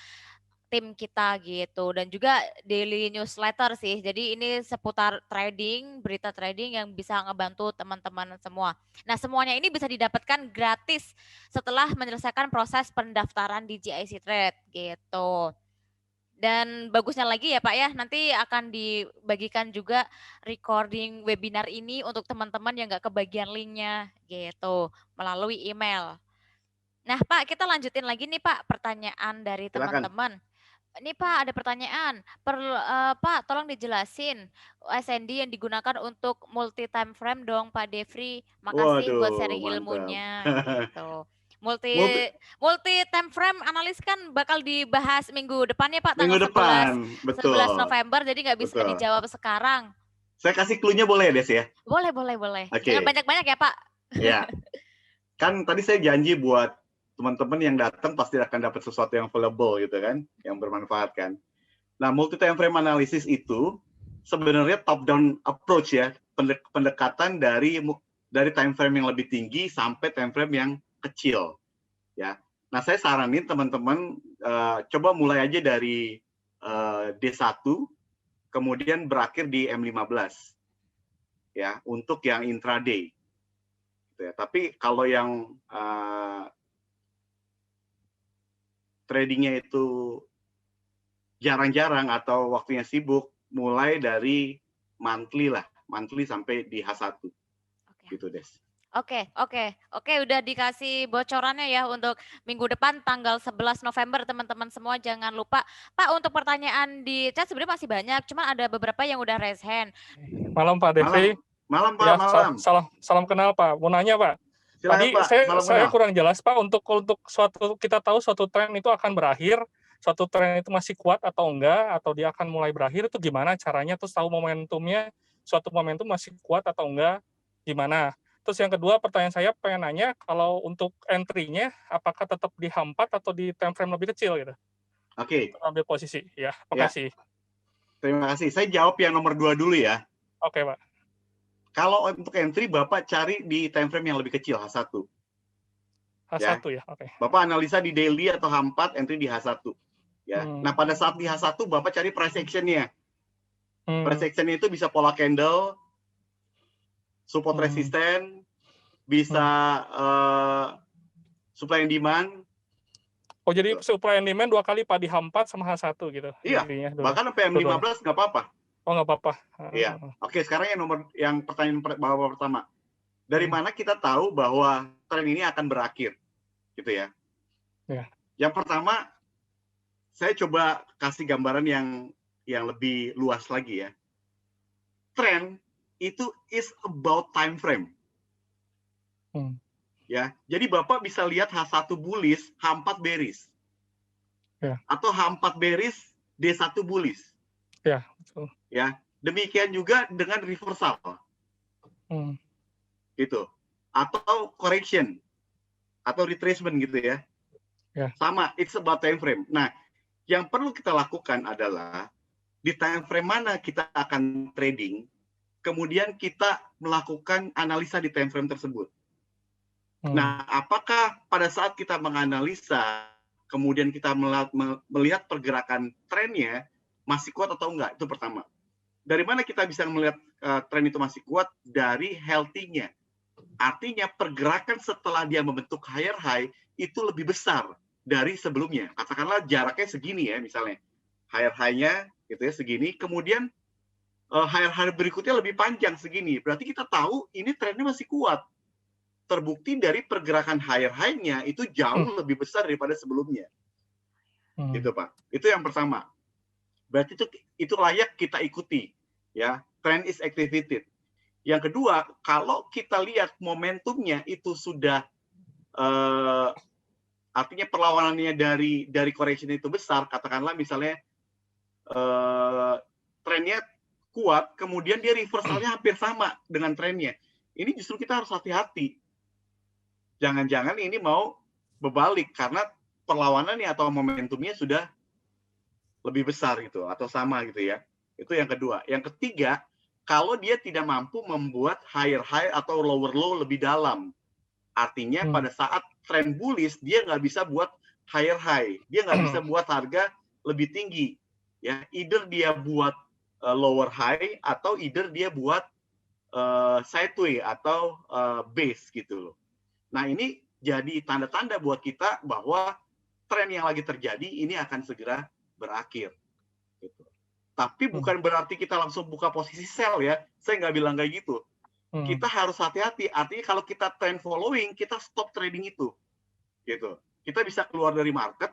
tim kita gitu. Dan juga daily newsletter sih. Jadi ini seputar trading, berita trading yang bisa ngebantu teman-teman semua. Nah, semuanya ini bisa didapatkan gratis setelah menyelesaikan proses pendaftaran di GIC Trade gitu. Dan bagusnya lagi ya Pak ya, nanti akan dibagikan juga recording webinar ini untuk teman-teman yang nggak kebagian linknya gitu, melalui email. Nah Pak, kita lanjutin lagi nih Pak, pertanyaan dari Silakan. teman-teman. Ini Pak, ada pertanyaan. Pak, tolong dijelasin SND yang digunakan untuk multi time frame dong Pak Devri. Makasih buat Waduh, sharing mantap. ilmunya gitu. multi Multi- multi time frame analis kan bakal dibahas minggu depan ya Pak, Minggu tanggal depan, 11 betul. November, jadi nggak bisa Betul. dijawab sekarang. Saya kasih clue-nya boleh ya, Des ya? Boleh. Oke. Jangan banyak-banyak ya Pak. Ya. Kan tadi saya janji buat teman-teman yang datang pasti akan dapat sesuatu yang valuable gitu kan, yang bermanfaat kan. Nah, multi time frame analysis itu sebenarnya top down approach ya, pendekatan dari time frame yang lebih tinggi sampai time frame yang kecil ya. Nah, saya saranin teman-teman coba mulai aja dari D1 kemudian berakhir di M15 ya untuk yang intraday. Gitu ya. Tapi kalau yang tradingnya itu jarang-jarang atau waktunya sibuk, mulai dari monthly sampai di H1 gitu Des. Oke, udah dikasih bocorannya ya untuk minggu depan tanggal 11 November teman-teman semua, jangan lupa. Pak, untuk pertanyaan di chat sebenarnya masih banyak, cuma ada beberapa yang udah raise hand. Malam Pak Devi. Malam Pak, ya, malam. Salam kenal Pak. Mau nanya Pak. Silahkan, Tadi Pak. saya kurang jelas Pak, untuk suatu, kita tahu suatu tren itu akan berakhir, suatu tren itu masih kuat atau enggak, atau dia akan mulai berakhir, itu gimana caranya, terus tahu momentumnya, suatu momentum masih kuat atau enggak, gimana. Terus yang kedua, pertanyaan saya pengen nanya, kalau untuk entry-nya, apakah tetap di H4 atau di time frame lebih kecil gitu? Oke. Ambil posisi, ya. Makasih. Terima kasih. Saya jawab yang nomor 2 dulu ya. Oke, Pak. Kalau untuk entry, Bapak cari di time frame yang lebih kecil, H1. H1 ya, oke. Bapak analisa di daily atau H4, entry di H1. Ya. Nah, pada saat di H1, Bapak cari price action-nya. Price action-nya itu bisa pola candle, support resisten, bisa supply and demand. Oh, jadi supply and demand 2 kali Pak, di H4 sama H1 gitu? Iya, bahkan sampai M15 nggak apa-apa. Oh, nggak apa-apa. Iya. Oke, sekarang yang pertanyaan Bapak pertama. Dari mana kita tahu bahwa tren ini akan berakhir? Gitu ya. Ya. Yang pertama, saya coba kasih gambaran yang lebih luas lagi ya. Tren itu is about time frame. Ya, jadi Bapak bisa lihat H1 bullish, H4 bearish. Ya. Atau H4 bearish, D1 bullish. Ya, betul. Ya, demikian juga dengan reversal. Gitu. Atau correction atau retracement gitu ya. Ya. Sama, it's about time frame. Nah, yang perlu kita lakukan adalah di time frame mana kita akan trading, kemudian kita melakukan analisa di time frame tersebut. Nah, apakah pada saat kita menganalisa, kemudian kita melihat pergerakan trennya masih kuat atau enggak? Itu pertama. Dari mana kita bisa melihat tren itu masih kuat? Dari healthy-nya. Artinya pergerakan setelah dia membentuk higher high itu lebih besar dari sebelumnya. Katakanlah jaraknya segini ya, misalnya. Higher high-nya gitu ya segini, kemudian higher high berikutnya lebih panjang segini. Berarti kita tahu ini trennya masih kuat. Terbukti dari pergerakan higher high-nya itu jauh lebih besar daripada sebelumnya. Gitu, Pak. Itu yang pertama. Berarti itu layak kita ikuti, ya. Trend is activated. Yang kedua, kalau kita lihat momentumnya itu sudah artinya perlawanannya dari correction itu besar, katakanlah misalnya trennya kuat, kemudian dia reversalnya hampir sama dengan trennya. Ini justru kita harus hati-hati. Jangan-jangan ini mau berbalik karena perlawanannya atau momentumnya sudah lebih besar gitu atau sama gitu ya. Itu yang kedua. Yang ketiga, kalau dia tidak mampu membuat higher high atau lower low lebih dalam. Artinya pada saat trend bullish dia nggak bisa buat higher high. Dia nggak bisa buat harga lebih tinggi. Ya, either dia buat lower high atau either dia buat sideway atau base gitu loh. Nah, ini jadi tanda-tanda buat kita bahwa tren yang lagi terjadi ini akan segera berakhir. Gitu. Tapi bukan berarti kita langsung buka posisi sell ya. Saya nggak bilang kayak gitu. Kita harus hati-hati. Artinya kalau kita trend following, kita stop trading itu. Gitu. Kita bisa keluar dari market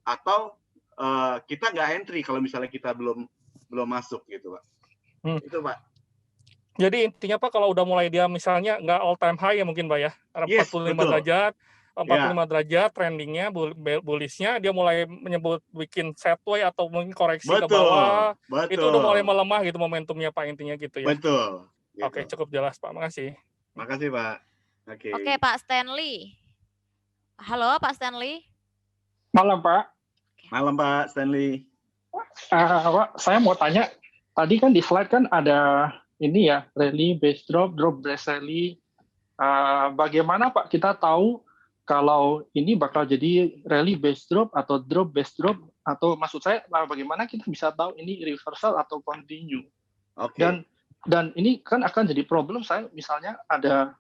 atau kita nggak entry kalau misalnya kita belum masuk gitu, Pak. Itu, Pak. Jadi intinya Pak, kalau udah mulai dia misalnya nggak all time high ya mungkin Pak ya, 45 derajat, 45 derajat trendingnya, bullishnya, dia mulai menyebut bikin sideways atau mungkin koreksi ke bawah, itu udah mulai melemah gitu momentumnya Pak, intinya gitu ya. Betul. Gitu. Oke, cukup jelas Pak, makasih. Makasih Pak. Oke, Pak Stanley. Halo Pak Stanley. Malam Pak. Malam Pak Stanley. Pak, saya mau tanya, tadi kan di slide kan ada ini ya, rally, base drop, drop, base rally. Bagaimana Pak kita tahu kalau ini bakal jadi rally base drop atau drop base drop, atau maksud saya bagaimana kita bisa tahu ini reversal atau continue? Oke. Dan ini kan akan jadi problem saya misalnya ada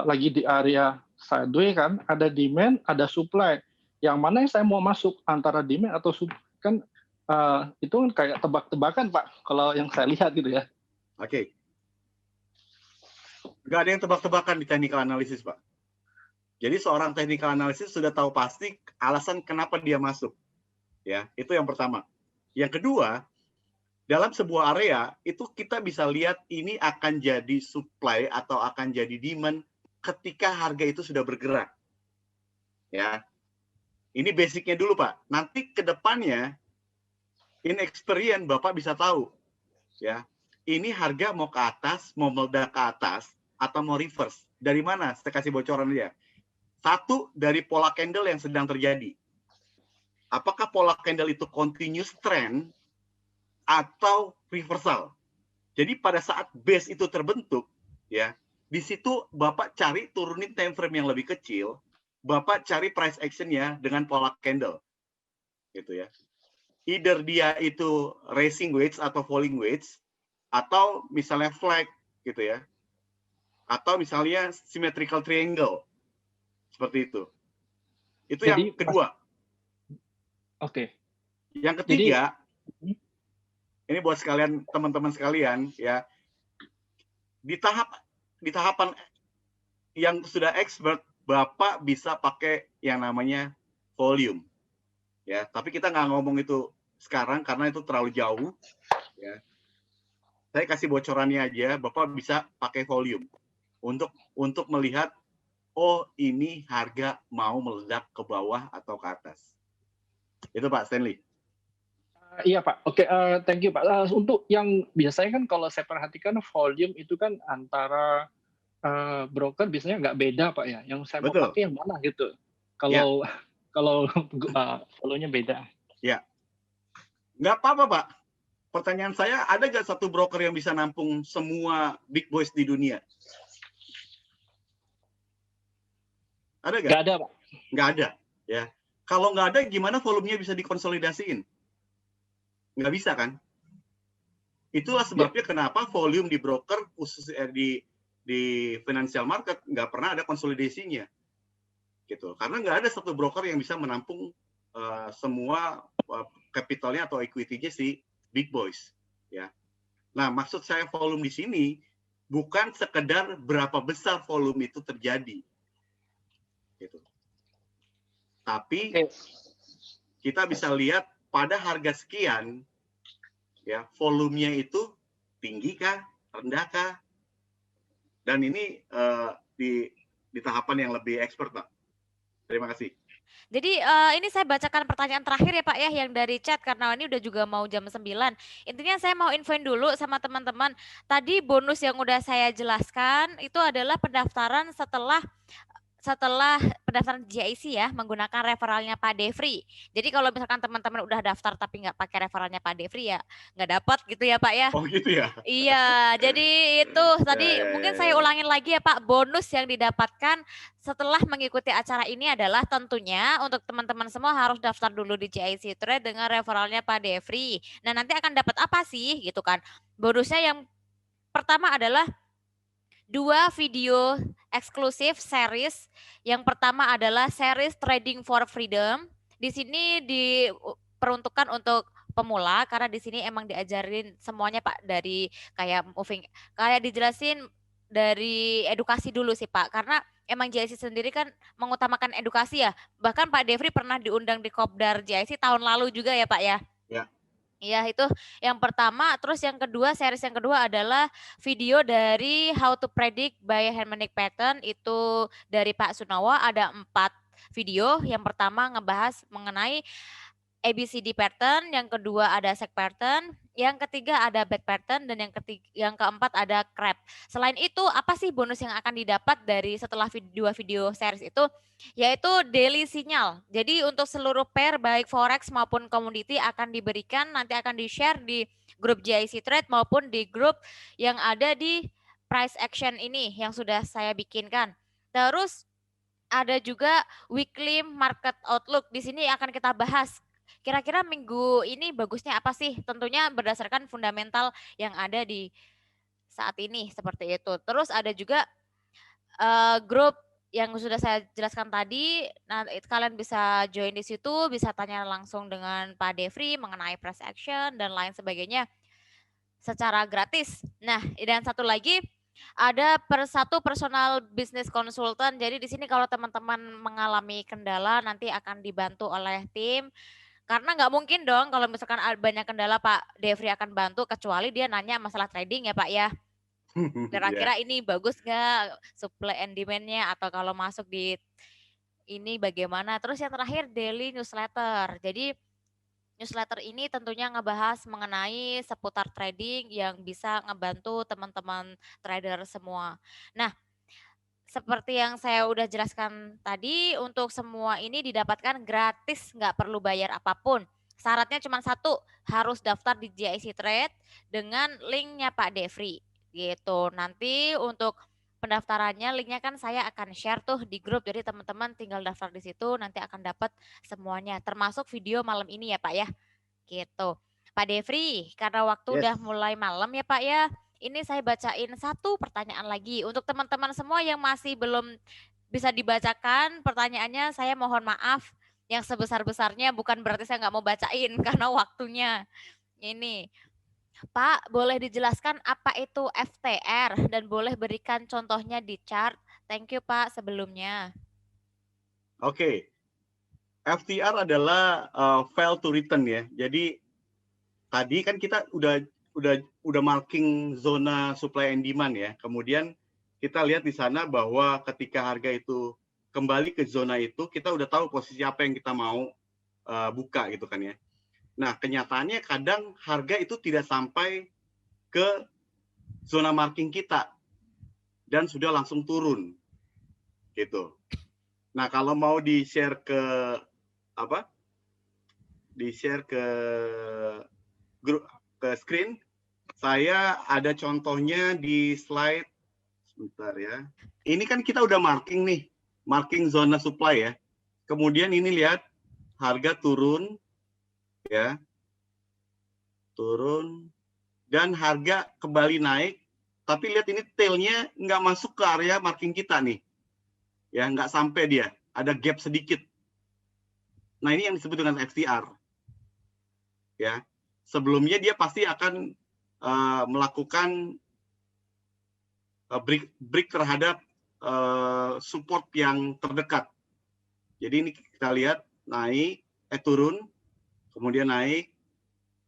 lagi di area sideways kan, ada demand, ada supply. Yang mana yang saya mau masuk antara demand atau supply kan itu kan kayak tebak-tebakan Pak kalau yang saya lihat gitu ya. Oke. Nggak ada yang tebak-tebakan di technical analysis Pak. Jadi seorang technical analysis sudah tahu pasti alasan kenapa dia masuk. Ya, itu yang pertama. Yang kedua, dalam sebuah area itu kita bisa lihat ini akan jadi supply atau akan jadi demand ketika harga itu sudah bergerak. Ya. Ini basicnya dulu Pak. Nanti ke depannya in experience Bapak bisa tahu. Ya. Ini harga mau ke atas, mau meledak ke atas atau mau reverse. Dari mana? Saya kasih bocoran dia. Satu, dari pola candle yang sedang terjadi. Apakah pola candle itu continuous trend atau reversal? Jadi pada saat base itu terbentuk, ya, di situ Bapak cari turunin time frame yang lebih kecil, Bapak cari price action-nya dengan pola candle. Gitu ya. Either dia itu rising wedge atau falling wedge, atau misalnya flag, gitu ya. Atau misalnya symmetrical triangle. Seperti itu. Itu jadi, yang kedua. Oke. Yang ketiga, ini buat sekalian teman-teman sekalian ya. Di tahapan yang sudah expert, Bapak bisa pakai yang namanya volume. Ya, tapi kita nggak ngomong itu sekarang karena itu terlalu jauh. Ya. Saya kasih bocorannya aja, Bapak bisa pakai volume untuk melihat oh ini harga mau meledak ke bawah atau ke atas. Itu Pak Stanley. Iya Pak, oke, thank you Pak. Untuk yang biasanya kan kalau saya perhatikan volume itu kan antara broker biasanya nggak beda Pak ya. Yang saya mau pakai yang mana gitu. Kalau volume-nya beda. Ya, nggak apa-apa Pak. Pertanyaan saya, ada nggak satu broker yang bisa nampung semua big boys di dunia? Ada nggak? Nggak ada, Pak. Nggak ada, ya. Kalau nggak ada, gimana volumenya bisa dikonsolidasiin? Nggak bisa, kan? Itulah sebabnya kenapa volume di broker, khususnya di financial market, nggak pernah ada konsolidasinya. Gitu. Karena nggak ada satu broker yang bisa menampung semua capitalnya atau equity-nya si big boys. Ya. Nah, maksud saya volume di sini, bukan sekedar berapa besar volume itu terjadi. Gitu. Tapi kita bisa lihat pada harga sekian, ya volumenya itu tinggi kah, rendah kah, dan ini di tahapan yang lebih expert, Pak. Terima kasih. Jadi ini saya bacakan pertanyaan terakhir ya Pak ya yang dari chat karena ini udah juga mau jam 9. Intinya saya mau infoin dulu sama teman-teman. Tadi bonus yang udah saya jelaskan itu adalah pendaftaran setelah pendaftaran GIC ya menggunakan referralnya Pak Devri. Jadi kalau misalkan teman-teman udah daftar tapi nggak pakai referralnya Pak Devri ya nggak dapat gitu ya Pak ya. Oh gitu ya? Iya, jadi itu tadi mungkin saya ulangin lagi ya Pak, bonus yang didapatkan setelah mengikuti acara ini adalah tentunya untuk teman-teman semua harus daftar dulu di GIC Trade dengan referralnya Pak Devri. Nah nanti akan dapat apa sih gitu kan. Bonusnya yang pertama adalah 2 video eksklusif series. Yang pertama adalah series Trading for Freedom. Di sini diperuntukkan untuk pemula karena di sini emang diajarin semuanya Pak dari kayak moving, kayak dijelasin dari edukasi dulu sih Pak. Karena emang GIC sendiri kan mengutamakan edukasi ya. Bahkan Pak Devri pernah diundang di Kopdar GIC tahun lalu juga ya Pak ya. Ya. Iya itu yang pertama, terus yang kedua, series yang kedua adalah video dari How to Predict by Harmonic Pattern, itu dari Pak Sunawa, ada 4 video. Yang pertama ngebahas mengenai ABCD pattern, yang kedua ada seg pattern, yang ketiga ada back pattern, dan yang keempat ada crab. Selain itu, apa sih bonus yang akan didapat dari setelah dua video series itu? Yaitu daily sinyal. Jadi untuk seluruh pair baik forex maupun komoditi akan diberikan, nanti akan di-share di grup GIC Trade maupun di grup yang ada di price action ini yang sudah saya bikinkan. Terus ada juga weekly market outlook. Di sini akan kita bahas kira-kira minggu ini bagusnya apa sih? Tentunya berdasarkan fundamental yang ada di saat ini seperti itu. Terus ada juga grup yang sudah saya jelaskan tadi. Nah, kalian bisa join di situ, bisa tanya langsung dengan Pak Devri mengenai price action dan lain sebagainya secara gratis. Nah, dan satu lagi ada satu personal business consultant. Jadi di sini kalau teman-teman mengalami kendala nanti akan dibantu oleh tim. Karena nggak mungkin dong kalau misalkan banyak kendala Pak Devri akan bantu kecuali dia nanya masalah trading ya Pak ya. Kira-kira ini bagus nggak supply and demand-nya atau kalau masuk di ini bagaimana. Terus yang terakhir daily newsletter. Jadi newsletter ini tentunya ngebahas mengenai seputar trading yang bisa ngebantu teman-teman trader semua. Nah, seperti yang saya udah jelaskan tadi, untuk semua ini didapatkan gratis, nggak perlu bayar apapun. Syaratnya cuma satu, harus daftar di GIC Trade dengan linknya Pak Devri. Gitu. Nanti untuk pendaftarannya, linknya kan saya akan share tuh di grup. Jadi teman-teman tinggal daftar di situ, nanti akan dapat semuanya. Termasuk video malam ini ya Pak ya. Gitu. Pak Devri, karena waktu udah mulai malam ya Pak ya. Ini saya bacain satu pertanyaan lagi. Untuk teman-teman semua yang masih belum bisa dibacakan pertanyaannya, saya mohon maaf yang sebesar-besarnya, bukan berarti saya nggak mau bacain karena waktunya. Ini, Pak, boleh dijelaskan apa itu FTR dan boleh berikan contohnya di chart. Thank you Pak sebelumnya. Oke. FTR adalah fail to return ya. Jadi tadi kan kita udah marking zona supply and demand ya. Kemudian kita lihat di sana bahwa ketika harga itu kembali ke zona itu, kita udah tahu posisi apa yang kita mau buka gitu kan ya. Nah, kenyataannya kadang harga itu tidak sampai ke zona marking kita dan sudah langsung turun gitu. Nah, kalau mau di-share ke apa? Di-share ke grup, ke screen, saya ada contohnya di slide. Sebentar ya. Ini kan kita udah marking nih, marking zona supply ya. Kemudian ini lihat harga turun ya. Turun dan harga kembali naik, tapi lihat ini tailnya nggak masuk ke area marking kita nih. Ya, nggak sampai dia, ada gap sedikit. Nah, ini yang disebut dengan FTR. Ya. Sebelumnya dia pasti akan melakukan break terhadap support yang terdekat. Jadi ini kita lihat naik, turun, kemudian naik,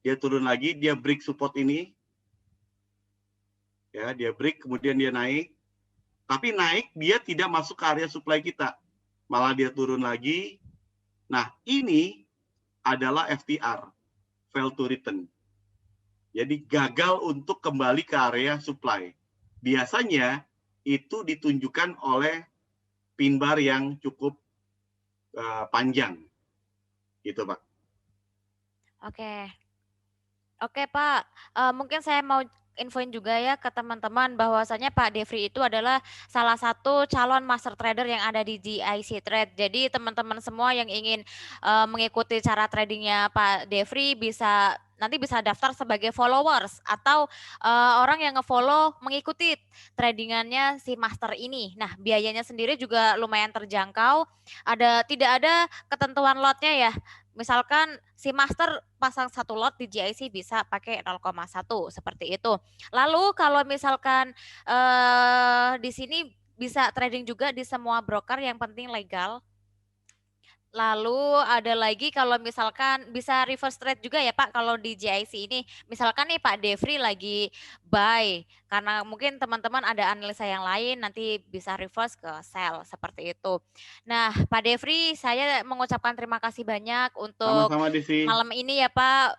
dia turun lagi, dia break support ini, ya dia break, kemudian dia naik, tapi naik dia tidak masuk ke area supply kita, malah dia turun lagi. Nah ini adalah FTR, fail to return. Jadi gagal untuk kembali ke area supply. Biasanya itu ditunjukkan oleh pin bar yang cukup panjang, gitu Pak. Oke Pak, mungkin saya mau infoin juga ya ke teman-teman bahwasanya Pak Devri itu adalah salah satu calon master trader yang ada di GIC Trade. Jadi teman-teman semua yang ingin mengikuti cara tradingnya Pak Devri nanti bisa daftar sebagai followers atau orang yang nge-follow mengikuti tradingannya si master ini. Nah, biayanya sendiri juga lumayan terjangkau. Tidak ada ketentuan lotnya ya. Misalkan si master pasang satu lot di GIC bisa pakai 0,1 seperti itu. Lalu kalau misalkan di sini bisa trading juga di semua broker, yang penting legal. Lalu ada lagi kalau misalkan bisa reverse trade juga ya Pak kalau di GIC ini. Misalkan nih Pak Devri lagi buy karena mungkin teman-teman ada analisa yang lain nanti bisa reverse ke sell seperti itu. Nah Pak Devri saya mengucapkan terima kasih banyak untuk Sama-sama Desi. malam ini ya Pak.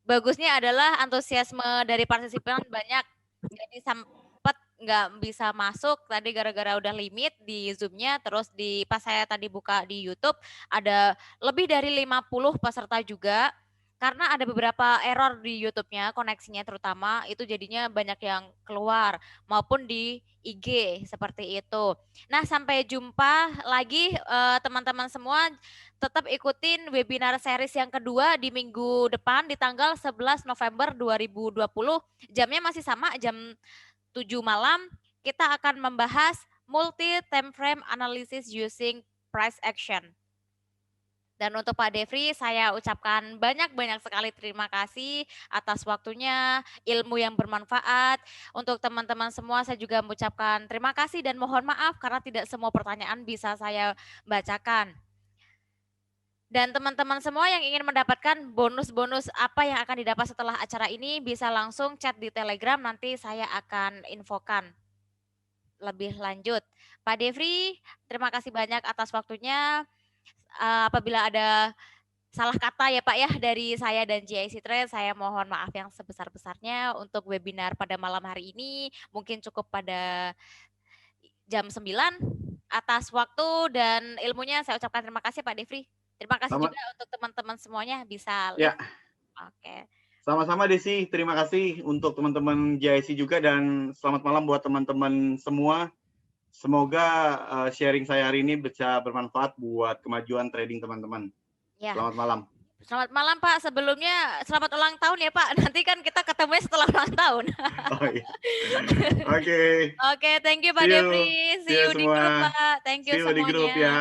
Bagusnya adalah antusiasme dari partisipan banyak. Jadi sempat nggak bisa masuk tadi gara-gara udah limit di Zoom-nya, terus pas saya tadi buka di YouTube ada lebih dari 50 peserta juga. Karena ada beberapa error di YouTube-nya, koneksinya terutama, itu jadinya banyak yang keluar, maupun di IG, seperti itu. Nah, sampai jumpa lagi teman-teman semua, tetap ikutin webinar series yang kedua di minggu depan, di tanggal 11 November 2020, jamnya masih sama, jam 7 malam, kita akan membahas multi-time frame analysis using price action. Dan untuk Pak Devri, saya ucapkan banyak-banyak sekali terima kasih atas waktunya, ilmu yang bermanfaat. Untuk teman-teman semua, saya juga mengucapkan terima kasih dan mohon maaf karena tidak semua pertanyaan bisa saya bacakan. Dan teman-teman semua yang ingin mendapatkan bonus-bonus apa yang akan didapat setelah acara ini, bisa langsung chat di Telegram, nanti saya akan infokan lebih lanjut. Pak Devri, terima kasih banyak atas waktunya. Apabila ada salah kata ya Pak ya dari saya dan GIC Trade, saya mohon maaf yang sebesar-besarnya untuk webinar pada malam hari ini. Mungkin cukup pada jam 9 atas waktu dan ilmunya saya ucapkan terima kasih Pak Devri. Terima kasih juga untuk teman-teman semuanya bisa ya. Oke. Sama-sama Desi, terima kasih untuk teman-teman GIC juga dan selamat malam buat teman-teman semua. Semoga sharing saya hari ini bisa bermanfaat buat kemajuan trading teman-teman. Ya. Selamat malam. Selamat malam Pak. Sebelumnya selamat ulang tahun ya Pak. Nanti kan kita ketemunya setelah ulang tahun. Oh, iya. Oke. Oke, thank you Pak Devri. See you di grup Pak. Thank you See you semuanya. di grup ya.